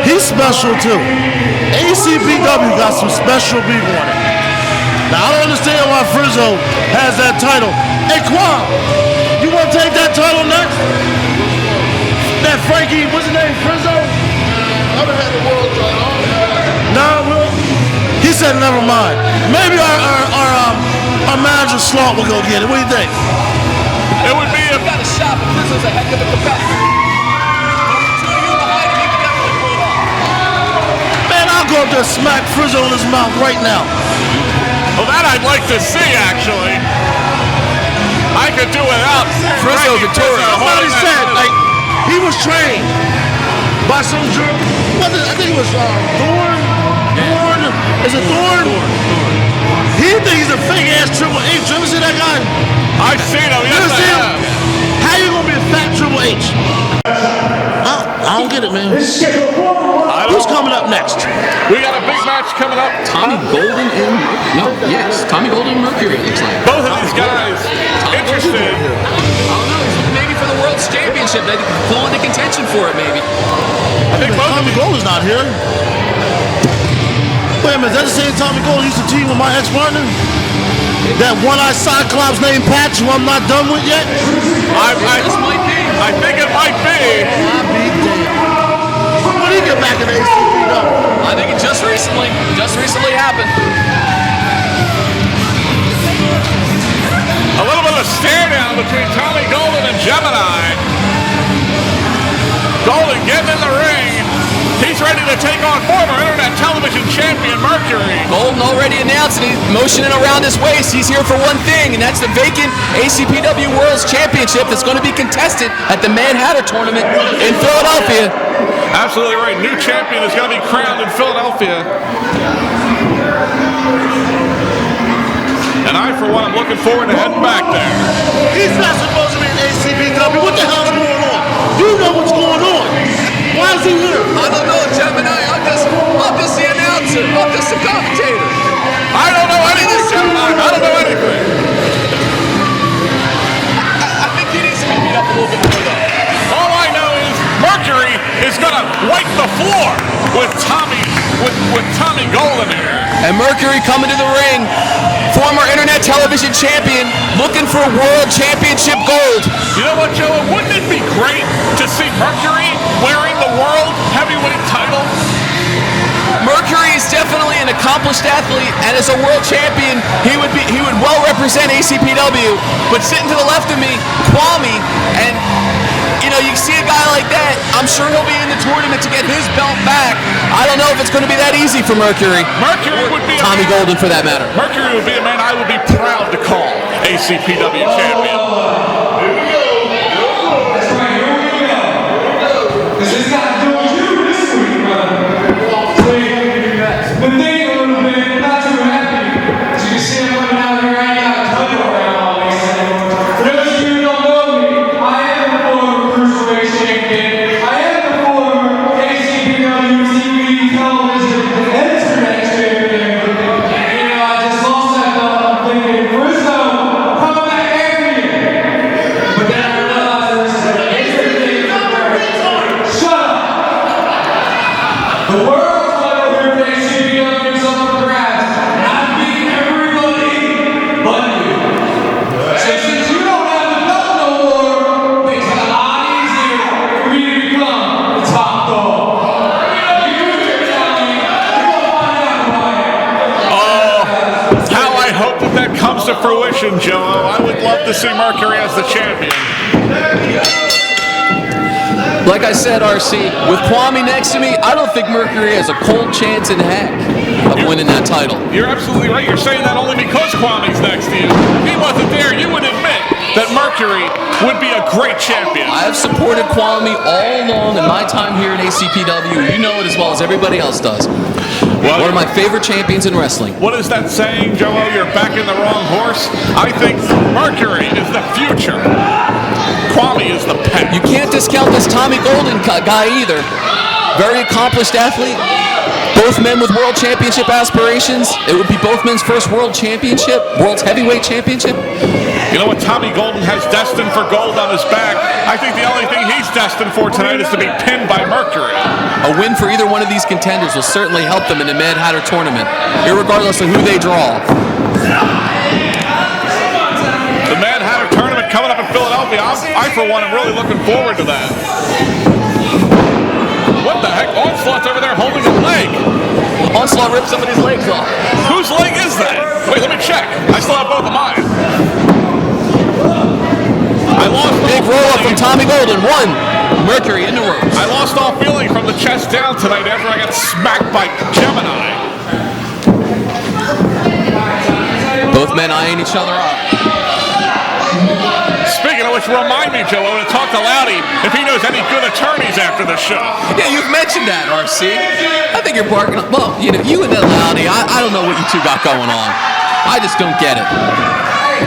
He's special too. ACPW got some special people on it. Now I don't understand why Frizzo has that title. Hey Quan, you want to take that title next? That Frankie, what's his name? Frizzo? I haven't had the world title. No, well, he said never mind. Maybe our manager Slaught will go get it. What do you think? It would be Got a shot, but Frizzo's a heck of a competitor. Man, I'll go up there and smack Frizzo in his mouth right now. Well, that I'd like to see, actually. I could do without Frizzo victorious. Somebody said, like, he was trained by some jerk. I think it was Thorn. Is it Thorn? He thinks he's a fake-ass Triple H. You ever see that guy? I've seen him, yes I have. How you gonna be a fat Triple H? I don't get it, man. Who's coming up next? We got a big match coming up. Tommy Golden and Tommy Golden and Mercury, it looks like. Both of these guys interested. I don't know, maybe for the World's Championship. They could fall into contention for it, maybe. I think both of Tommy these. Golden's not here. Wait a minute, is that the same Tommy Golden used to team with my ex-partner? That one-eyed Cyclops named Patch, who I'm not done with yet? This might be. I think it might be. I'll be damned. When did he get back in the ACPW? I think it just recently happened. A little bit of a stare down between Tommy Golden and Gemini. Golden getting in the ring. He's ready to take on former Internet television champion, Mercury. Golden already announced, and he's motioning around his waist. He's here for one thing, and that's the vacant ACPW World's Championship that's going to be contested at the Mad Hatter Tournament in Philadelphia. Absolutely right. New champion is going to be crowned in Philadelphia. And I, for one, am looking forward to heading back there. He's not supposed to be in ACPW. What the hell's going on? You know what's going on. Why is he here? I don't know, Gemini. I'm just the announcer. I'm just the commentator. I don't know anything, Gemini. I don't know anything. I think he needs to be beat up a little bit more, though. All I know is Mercury is going to wipe the floor with Tommy Golden here. And Mercury coming to the ring, former internet television champion, looking for world championship gold. You know what, Joe? Wouldn't it be great to see Mercury wearing the world heavyweight title? Mercury is definitely an accomplished athlete, and as a world champion, he would well represent ACPW. But sitting to the left of me, Kwame, and you see a guy like that, I'm sure he'll be in the tournament to get his belt back. I don't know if it's going to be that easy for Mercury. Mercury would be Tommy Golden, for that matter. Mercury would be a man I would be proud to call ACPW champion. Here we go. That's right, here we go. Because it's got to do with you this week, brother. Been thinking a little bit, not too happy. As you can see, I'm coming out here, I ain't got a title around all these things. For those of you who don't know me, I am the former Cruiserweight champion. I am the former ACPW TV television and internet champion. I just lost that belt. I'm thinking, Rizzo, I'm coming back after you. But then I realized there's everything. Shut up. The world title here at ACPW is up for grabs, and I beat everybody but you. So since you don't have the belt no more, makes it a lot easier for me to become the top dog. You here, Johnny, you're gonna find out about it. Oh, how I hope that comes to fruition, Joe. I would love to see Mercury as the champion. Like I said, RC, with Kwame next to me, I don't think Mercury has a cold chance in heck of winning that title. You're absolutely right. You're saying that only because Kwame's next to you. If he wasn't there, you would admit that Mercury would be a great champion. I have supported Kwame all along in my time here at ACPW. You know it as well as everybody else does. One of my favorite champions in wrestling. What is that saying, Joe? You're backing the wrong horse. I think Mercury is the future. Kwame is the pet. You can't discount this Tommy Golden guy either. Very accomplished athlete. Both men with world championship aspirations. It would be both men's first world championship, world's heavyweight championship. You know what? Tommy Golden has destined for gold on his back. I think the only thing he's destined for tonight is to be pinned by Mercury. A win for either one of these contenders will certainly help them in the Mad Hatter Tournament, irregardless of who they draw. The Mad Hatter Tournament coming up in Philadelphia. I, for one, am really looking forward to that. What the heck? Onslaught's over there holding a leg. Onslaught ripped somebody's legs off. Whose leg is that? Wait, let me check. I still have both of mine. I lost big roll up from Tommy Golden. One. Mercury in the ropes. I lost all feeling from the chest down tonight after I got smacked by Gemini. Both men eyeing each other up. Speaking of which, remind me, Joe, I want to talk to Loudy if he knows any good attorneys after the show. Yeah, you've mentioned that, RC. I think you're barking up. Well, you and that Loudy, I don't know what you two got going on. I just don't get it.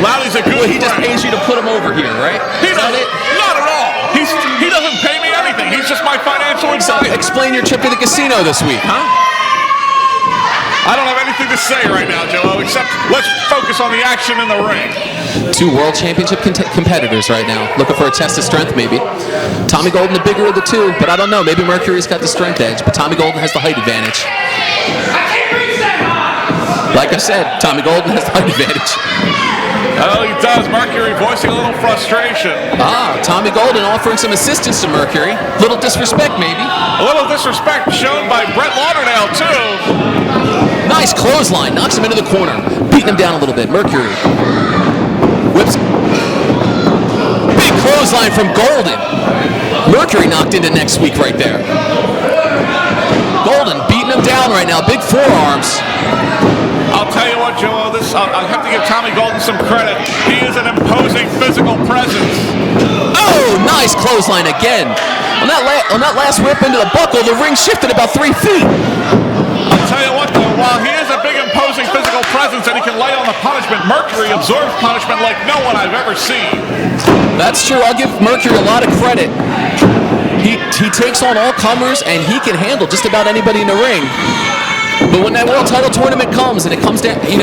Loudy's a good He just pays you to put him over here, right? Is that it? Not at all. He doesn't pay me anything. He's just my financial advisor. Explain your trip to the casino this week, huh? I don't have anything to say right now, Joe, except let's focus on the action in the ring. Two world championship competitors right now, looking for a test of strength maybe. Tommy Golden, the bigger of the two, but I don't know. Maybe Mercury's got the strength edge, but Tommy Golden has the height advantage. I can't reach that high! Like I said, Tommy Golden has the height advantage. Oh, he does. Mercury voicing a little frustration. Tommy Golden offering some assistance to Mercury. Little disrespect, maybe. A little disrespect shown by Brett Lauderdale, too. Nice clothesline. Knocks him into the corner. Beating him down a little bit. Mercury whips. Big clothesline from Golden. Mercury knocked into next week right there. Golden beating beating him down right now. Big forearms. I'll tell you what, Joe, I have to give Tommy Golden some credit. He is an imposing physical presence. Oh, nice clothesline again. On that last whip into the buckle, the ring shifted about 3 feet. I'll tell you what, though, while he is a big imposing physical presence and he can lay on the punishment, Mercury absorbs punishment like no one I've ever seen. That's true. I'll give Mercury a lot of credit. He takes on all comers and he can handle just about anybody in the ring. But when that world title tournament comes and it comes down, and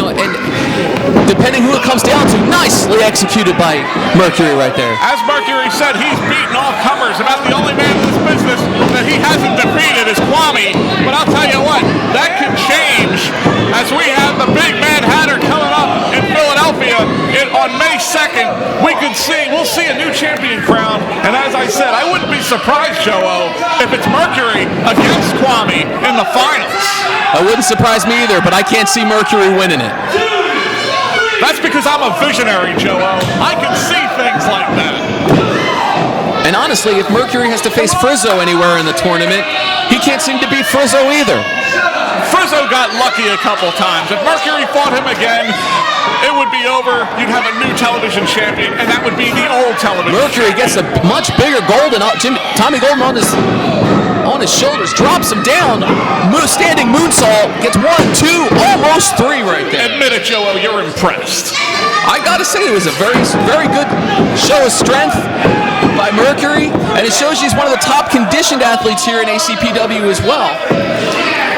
depending who it comes down to, nicely executed by Mercury right there. As Mercury said, he's beaten all comers. About the only man in this business that he hasn't defeated is Kwame. But I'll tell you what, that can change as we have the big Mad Hatter coming up in Philadelphia on May 2nd. We'll see a new champion crowned. And as I said, I wouldn't be surprised, Joe, if it's Mercury against Kwame in the finals. It wouldn't surprise me either, but I can't see Mercury winning it. That's because I'm a visionary, Joe. I can see things like that. And honestly, if Mercury has to face Frizzo anywhere in the tournament, he can't seem to beat Frizzo either. Frizzo got lucky a couple times. If Mercury fought him again, it would be over. You'd have a new television champion, and that would be the old television Mercury gets a much bigger Golden. Tommy Golden on his shoulders, drops him down. Standing moonsault, gets 1, 2, almost 3 right there. Admit it, Joe, you're impressed. I gotta say, it was a very, very good show of strength by Mercury, and it shows he's one of the top conditioned athletes here in ACPW as well.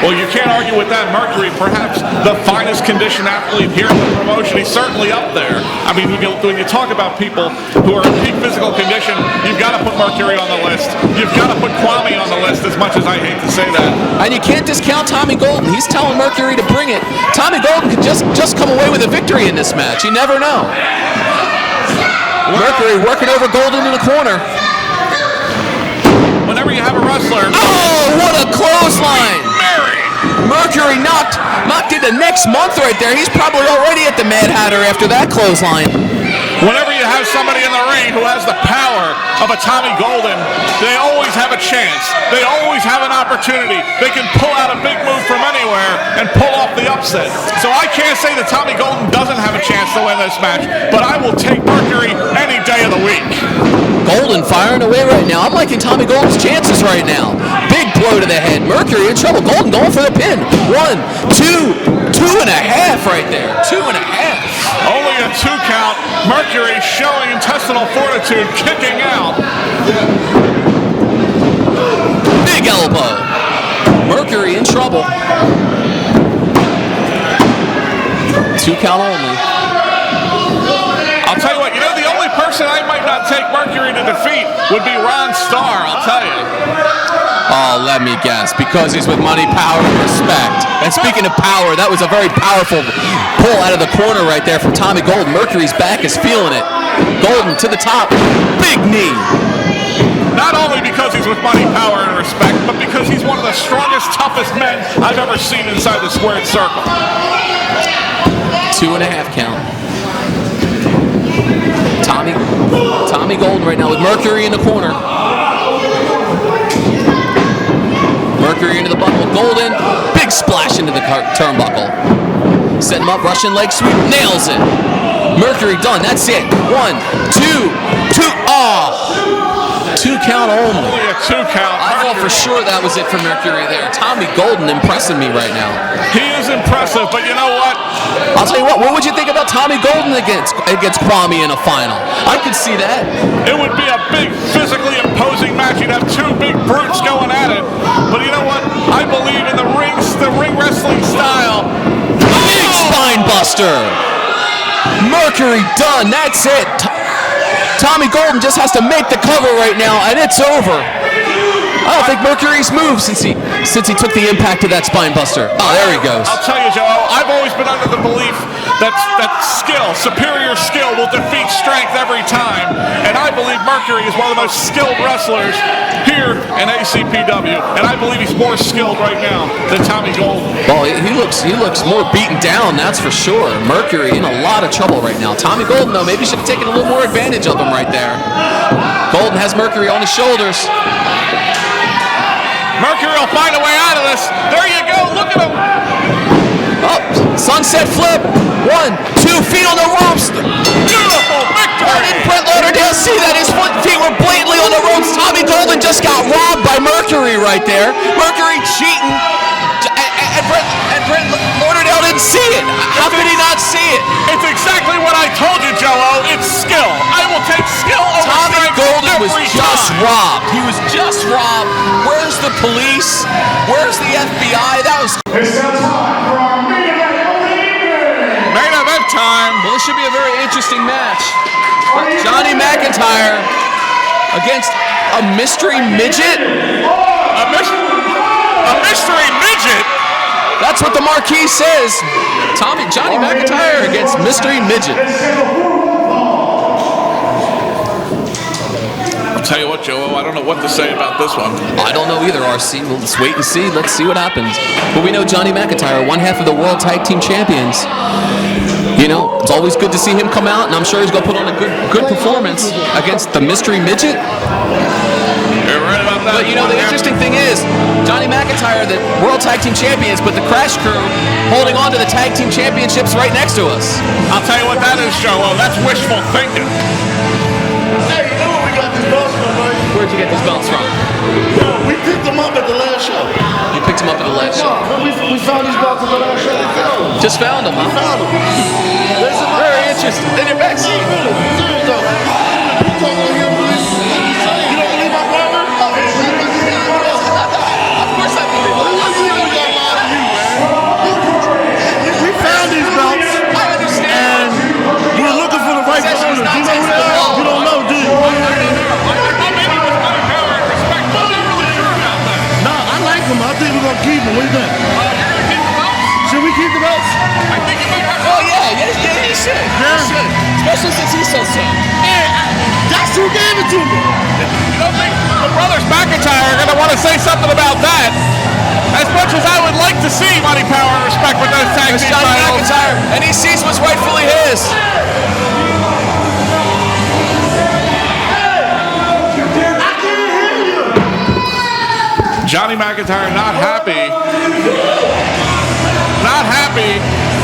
Well, you can't argue with that. Mercury, perhaps the finest conditioned athlete here in the promotion. He's certainly up there. I mean, when you talk about people who are in peak physical condition, you've got to put Mercury on the list. You've got to put Kwame on the list, as much as I hate to say that. And you can't discount Tommy Golden. He's telling Mercury to bring it. Tommy Golden could just come away with a victory in this match. You never know. Mercury working over Golden in the corner. Whenever you have a wrestler... Oh, what a clothesline! Mercury knocked into next month right there. He's probably already at the Mad Hatter after that clothesline. Whenever you have somebody in the ring who has the power of a Tommy Golden, they always have a chance. They always have an opportunity. They can pull out a big move from anywhere and pull off the upset. So I can't say that Tommy Golden doesn't have a chance to win this match, but I will take Mercury any day of the week. Golden firing away right now. I'm liking Tommy Golden's chances right now. Big blow to the head. Mercury in trouble. Golden going for the pin. 1, 2, 2.5 right there. 2.5. Only a 2 count. Mercury showing intestinal fortitude, kicking out. Big elbow. Mercury in trouble. 2 count only. I'll tell you what, the only person I might not take Mercury to defeat would be Ron Starr, I'll tell you. Oh, let me guess. Because he's with money, power, and respect. And speaking of power, that was a very powerful pull out of the corner right there from Tommy Golden. Mercury's back is feeling it. Golden to the top. Big knee. Not only because he's with money, power, and respect, but because he's one of the strongest, toughest men I've ever seen inside the squared circle. 2.5 count. Tommy Golden right now with Mercury in the corner. Mercury into the buckle. Golden, big splash into the turnbuckle. Set him up, Russian leg sweep, nails it. Mercury done, that's it. 1, 2, 2, oh! 2 count only. Only a 2 count. I thought for sure that was it for Mercury there. Tommy Golden impressing me right now. He is impressive, but you know what? I'll tell you what would you think about Tommy Golden against Kwame in a final? I could see that. It would be a big, physically imposing match. You'd have 2 big brutes going at it. But you know what? I believe in the ring wrestling style. Big spine buster. Mercury done, that's it. Tommy Golden just has to make the cover right now, and it's over. I don't think Mercury's moved since he took the impact of that spine buster. Oh, there he goes. I'll tell you, Joe, I've always been under the belief that skill, superior skill, will defeat strength every time. And I believe Mercury is one of the most skilled wrestlers here in ACPW. And I believe he's more skilled right now than Tommy Golden. Well, he looks more beaten down, that's for sure. Mercury in a lot of trouble right now. Tommy Golden, though, maybe should have taken a little more advantage of him right there. Golden has Mercury on his shoulders. Mercury will find a way out of this. There you go. Look at him. Oh, sunset flip. 1, 2 feet on the ropes. Beautiful victory. Did Brett Lauderdale see that his feet were blatantly on the ropes? Tommy Golden just got robbed by Mercury right there. Mercury cheating. And Brett Lauderdale didn't see it. How could he not see it? It's exactly what I told you, Joe-O. It's skill. I will take skill over Tommy strength Golden was every just time. robbed. He was just robbed. Where's the police? Where's the FBI? That was... It's now time for our main event of the evening. Main event time. Well, this should be a very interesting match. Johnny McIntyre against a mystery midget? A mystery midget? That's what the marquee says. Johnny McIntyre against mystery midget. I'll tell you what, Joe, I don't know what to say about this one. I don't know either, RC. We'll just wait and see. Let's see what happens. But we know Johnny McIntyre, one half of the World Tag Team Champions. You know, it's always good to see him come out, and I'm sure he's going to put on a good performance against the mystery midget. You're right about that. But you know, the interesting thing is, Johnny McIntyre, the World Tag Team Champions, but the Crash Crew holding on to the Tag Team Championships right next to us. I'll tell you what that is, Joe-O. That's wishful thinking. Hey, you know where we got these belts from, right? Where'd you get these belts from? Yo, we picked them up at the last show. You picked them up at the last show. We found these belts at the last show. Just found them, huh? Found them. Very interesting. In your back seat. Serious though. You talking to him, please? You don't believe my brother? Of course I believe it. We found these belts. I understand. And we're looking for the right owners. Do you know who they are? You don't know, do you? Nah, I like them. I think we're going to keep them. What do you think? Should we keep the belts? Oh, yeah, he should. Yeah. He should. Especially since he's so sick. That's who gave it to me. You don't think the brothers McIntyre are going to want to say something about that? As much as I would like to see money, power, and respect with those tag There's team Johnny titles. McIntyre, and he sees what's rightfully his. Johnny McIntyre not happy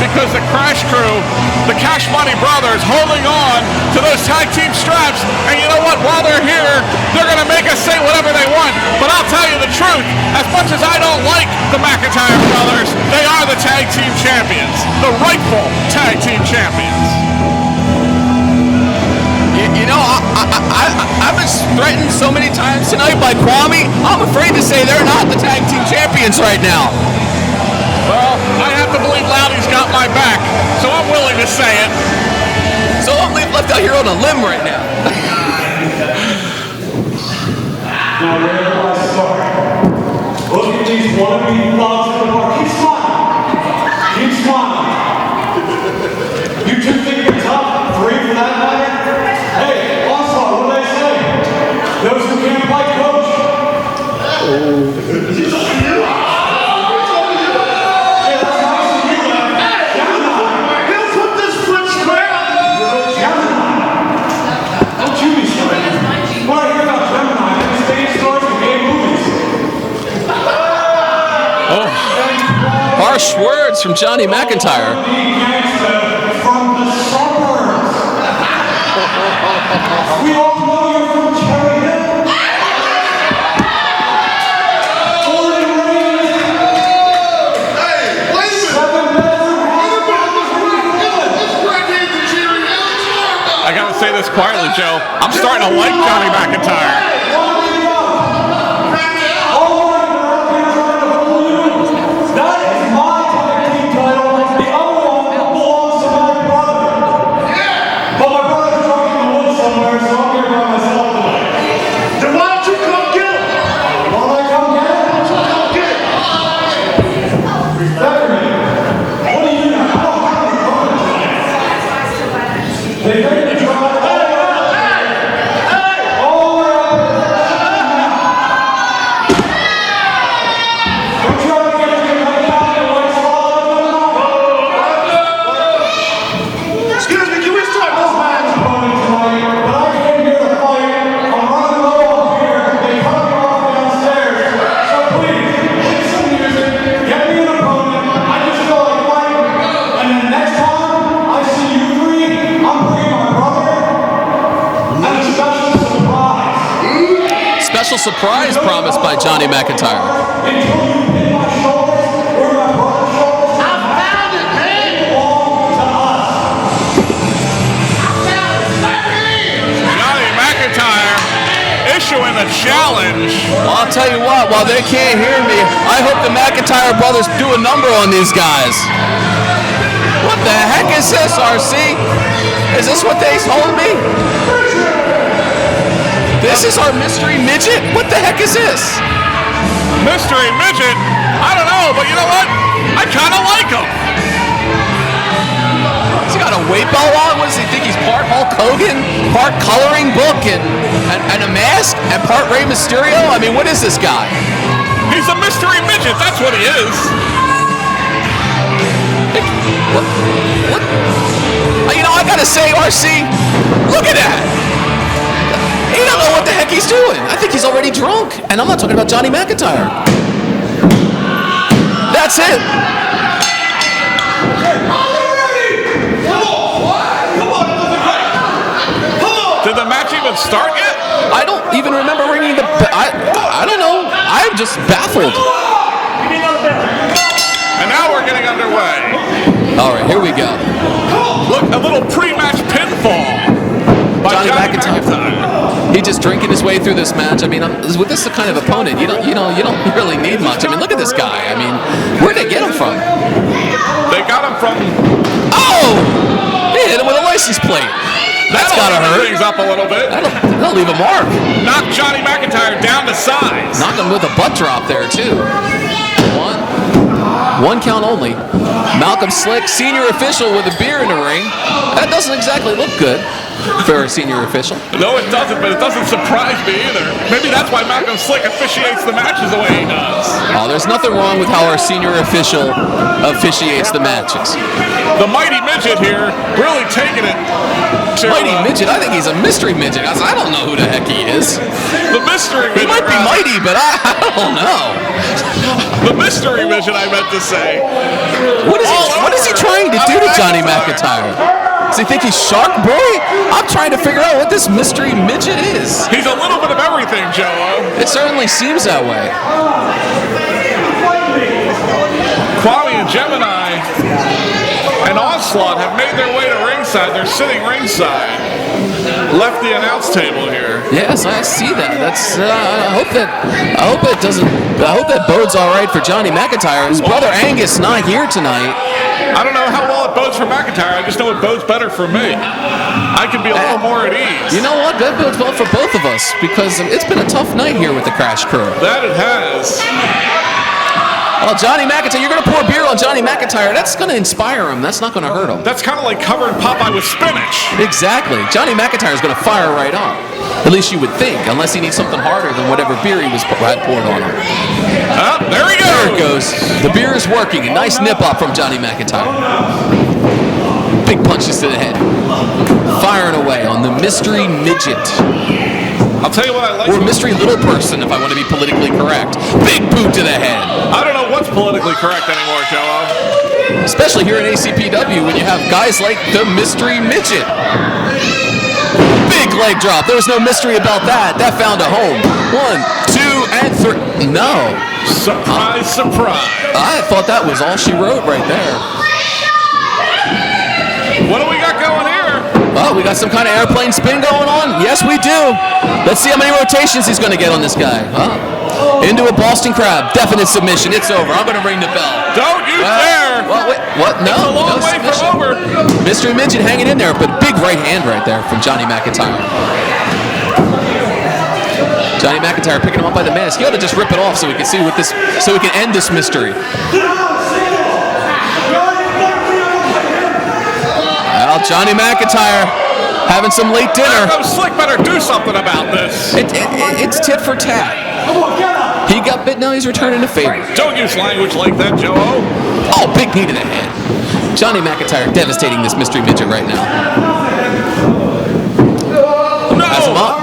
because the Crash Crew, the Cash Money Brothers, holding on to those tag team straps. And you know what? While they're here, they're going to make us say whatever they want. But I'll tell you the truth. As much as I don't like the McIntyre Brothers, they are the tag team champions, the rightful tag team champions. You know, I've been threatened so many times tonight by Kwame. I'm afraid to say they're not the tag team champions right now. Well, I have to believe Loudy's got my back, so I'm willing to say it. So I'm left out here on a limb right now. Now, where do I start? Look at these wannabe thugs in the park. Keep smiling. Keep smiling. You two think you're tough? 3 for that matter? Hey, Onslaught, what did I say? Those who can't fight, coach. Harsh words from Johnny McIntyre. From the suburbs. We all know you're from Cherry Hill. Born and raised. Hey, wait a minute. 7 bedroom I gotta say this quietly, Joe. I'm starting to like Johnny McIntyre. Please surprise promised by Johnny McIntyre. Johnny McIntyre issuing a challenge. Well, I'll tell you what, while they can't hear me, I hope the McIntyre brothers do a number on these guys. What the heck is this, RC? Is this what they told me? This is our mystery midget? What the heck is this? Mystery midget? I don't know, but you know what? I kind of like him. He's got a weight belt on. What does he think? He's part Hulk Hogan, part coloring book, and a mask, and part Rey Mysterio? I mean, what is this guy? He's a mystery midget. That's what he is. What? You know, I gotta say, RC, look at that. He don't know what the heck he's doing. I think he's already drunk. And I'm not talking about Johnny McIntyre. That's it. Did the match even start yet? I don't even remember ringing the bell. I don't know. I'm just baffled. And now we're getting underway. All right, here we go. Look, a little pre-match pinfall by Johnny McIntyre. He just drinking his way through this match. I mean, with this kind of opponent, you don't really need much. I mean, look at this guy. I mean, where'd they get him from? They got him from. Oh! He hit him with a license plate. That's gotta hurt. Things up a little bit. That'll leave a mark. Knock Johnny McIntyre down to size. Knock him with a butt drop there too. One count only. Malcolm Slick, senior official with a beer in the ring. That doesn't exactly look good for a senior official. No, it doesn't, but it doesn't surprise me either. Maybe that's why Malcolm Slick officiates the matches the way he does. Oh, there's nothing wrong with how our senior official officiates the matches. The mighty midget here really taking it to... Mighty midget? I think he's a mystery midget. I don't know who the heck he is. The mystery midget. He might be mighty, but I don't know. The mystery midget, I meant to say. What is he trying to do to Johnny McIntyre? Does he think he's Shark Boy? I'm trying to figure out what this mystery midget is. He's a little bit of everything, Joe. It certainly seems that way. Kwame and Gemini and Onslaught have made their way to ringside. They're sitting ringside. Left the announce table here. Yes, I see that. That's. I hope that bodes all right for Johnny McIntyre. His brother Angus not here tonight. I don't know how well it bodes for McIntyre. I just know it bodes better for me. I can be a little more at ease. You know what? That bodes well for both of us because it's been a tough night here with the Crash Crew. That it has. Well, Johnny McIntyre, you're going to pour beer on Johnny McIntyre. That's going to inspire him. That's not going to hurt him. That's kind of like covering Popeye with spinach. Exactly. Johnny McIntyre is going to fire right on. At least you would think, unless he needs something harder than whatever beer he had poured on him. There he goes. There it goes. The beer is working. A nice nip up from Johnny McIntyre. Big punches to the head. Firing away on the mystery midget. I'll tell you what I like. Or mystery little person, if I want to be politically correct. Big boot to the head. I don't know what's politically correct anymore, Joe. Especially here in ACPW when you have guys like the mystery midget. Big leg drop. There was no mystery about that. That found a home. 1, 2, and 3. No. Surprise, surprise. I thought that was all she wrote right there. What do we got going here? Oh, we got some kind of airplane spin going on? Yes, we do. Let's see how many rotations he's going to get on this guy. Into a Boston Crab. Definite submission. It's over. I'm going to ring the bell. Don't you dare. What? No. It's a long way from over. Mystery Midget hanging in there, but big right hand right there from Johnny McIntyre. Johnny McIntyre picking him up by the mask. He ought to just rip it off so we can see what this, so we can end this mystery. Well, Johnny McIntyre having some late dinner. Malcolm Slick better do something about this. It's tit for tat. He got bit, now he's returning the favor. Don't use language like that, Joe. Oh, big knee to the head. Johnny McIntyre devastating this mystery midget right now. No! Has him up.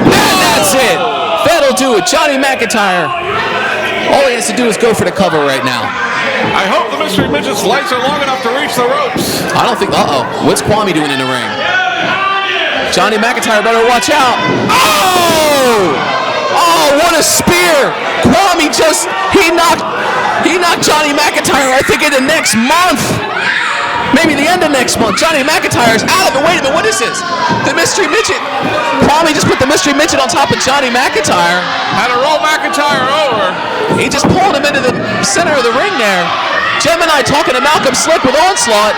And that's it. That'll do it. Johnny McIntyre. All he has to do is go for the cover right now. I hope the mystery midget's legs are long enough to reach the ropes. I don't think. What's Kwame doing in the ring? Johnny McIntyre better watch out. Oh! Oh, what a spear! Kwame he knocked Johnny McIntyre, I think, in the next month. Maybe the end of next month. Johnny McIntyre's out of it. Wait a minute, what is this? The Mystery Midget. Kwame just put the Mystery Midget on top of Johnny McIntyre. Had to roll McIntyre over. He just pulled him into the center of the ring there. Gemini talking to Malcolm Slick with Onslaught.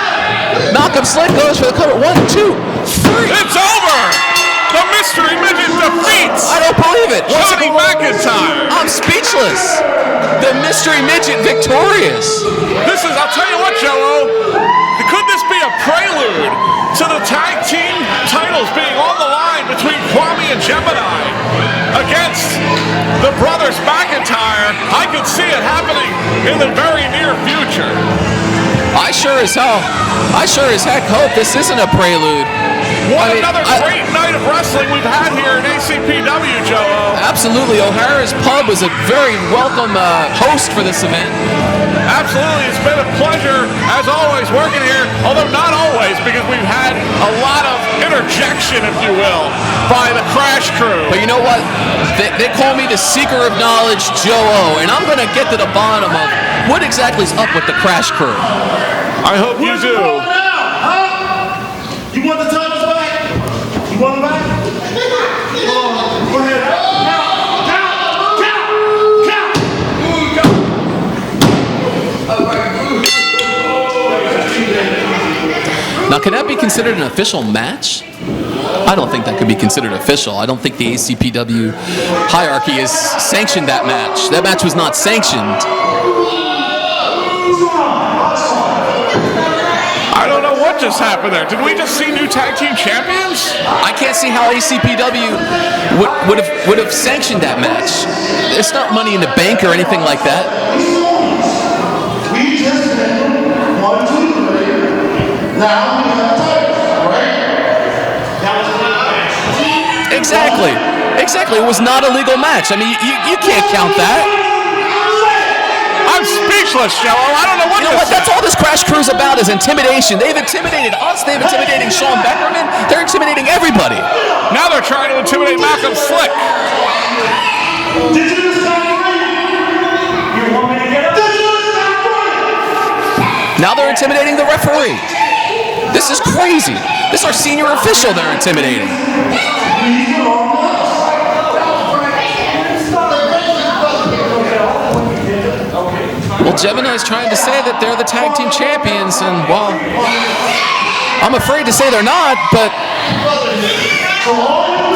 Malcolm Slick goes for the cover. 1, 2, 3. It's over! The Mystery Midget defeats I don't believe it. Johnny McIntyre. I'm speechless. The Mystery Midget victorious. I'll tell you what, Joe. Could this be a prelude to the tag team titles being on the line between Kwame and Gemini against the brothers McIntyre? I could see it happening in the very near future. I sure as heck hope this isn't a prelude. Another great night of wrestling we've had here at ACPW, Joe. Absolutely. O'Hara's Pub was a very welcome host for this event. Absolutely. It's been a pleasure, as always, working here. Although not always, because we've had a lot of interjection, if you will, by the Crash Crew. But you know what? They call me the seeker of knowledge, Joe O. And I'm going to get to the bottom of what exactly is up with the Crash Crew. I hope you do. You want the titles back? You want them back? Go ahead. Now, can that be considered an official match? I don't think that could be considered official. I don't think the ACPW hierarchy has sanctioned that match. That match was not sanctioned. I don't know what just happened there. Did we just see new tag team champions? I can't see how ACPW would have sanctioned that match. It's not Money in the Bank or anything like that. We just did 1, 2, 3. Now we have titles, right? That was a legal match. Exactly. It was not a legal match. I mean, you can't count that. I'm speechless, Joe. I don't know what. You know what? That's all this Crash Crew's about is intimidation. They've intimidated us. They've intimidated Sean Beckerman. They're intimidating everybody. Now they're trying to intimidate Malcolm Slick. Did you stop right? You want me to get up? Did you stop right? Now they're intimidating the referee. This is crazy. This is our senior official they're intimidating. Well, Gemini's trying to say that they're the tag team champions, and well, I'm afraid to say they're not, but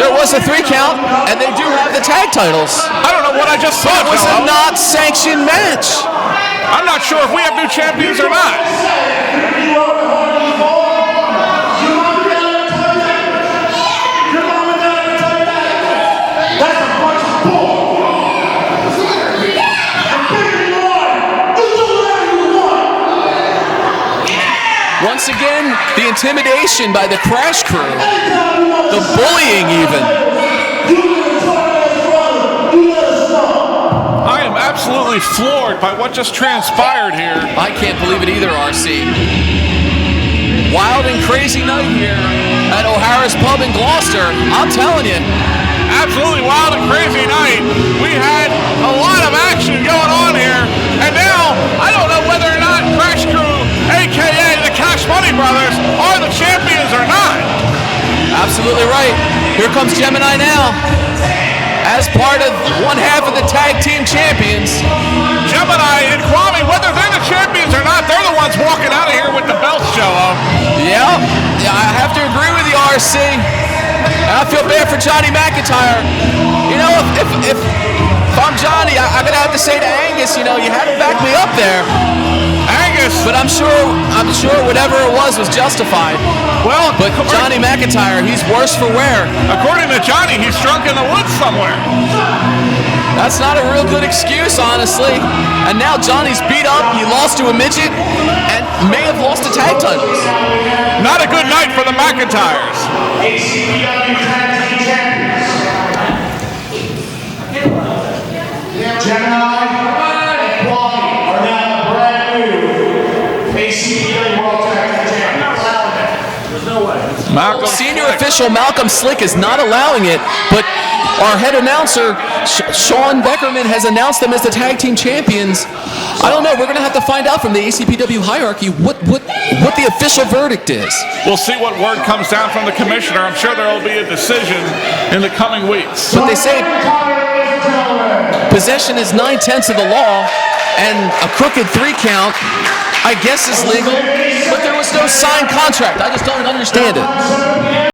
there was a 3 count, and they do have the tag titles. I don't know what I just saw. It was a not sanctioned match. I'm not sure if we have new champions or not. Once again, the intimidation by the Crash Crew, the bullying even. I am absolutely floored by what just transpired here. I can't believe it either, RC. Wild and crazy night here at O'Hara's Pub in Gloucester. I'm telling you. Absolutely wild and crazy night. We had a lot of action going on here. And now, I don't know whether or not Crash Crew, a.k.a. the Cash Money Brothers, are the champions or not. Absolutely right. Here comes Gemini now. As part of one half of the tag team champions. Gemini and Kwame, whether they're the champions or not, they're the ones walking out of here with the belts, Joe. Yeah, I have to agree with you, RC. And I feel bad for Johnny McIntyre. You know, if I'm Johnny, I'm gonna have to say to Angus, you know, you had to back me up there. Angus. But I'm sure whatever it was justified. Well, but Johnny McIntyre, he's worse for wear. According to Johnny, he's drunk in the woods somewhere. That's not a real good excuse, honestly. And now Johnny's beat up, he lost to a midget, and may have lost the tag titles. Not a good night for the McIntyres. ACPW Tag Team Champions. Gemini and Kwame are now brand new ACPW World Tag Team Champions. There's no way. Senior official Malcolm Slick is not allowing it, but our head announcer, Sean Beckerman, has announced them as the tag team champions. I don't know. We're going to have to find out from the ACPW hierarchy what the official verdict is. We'll see what word comes down from the commissioner. I'm sure there will be a decision in the coming weeks. But they say possession is 9/10 of the law, and a crooked 3 count, I guess, is legal, but there was no signed contract. I just don't understand it.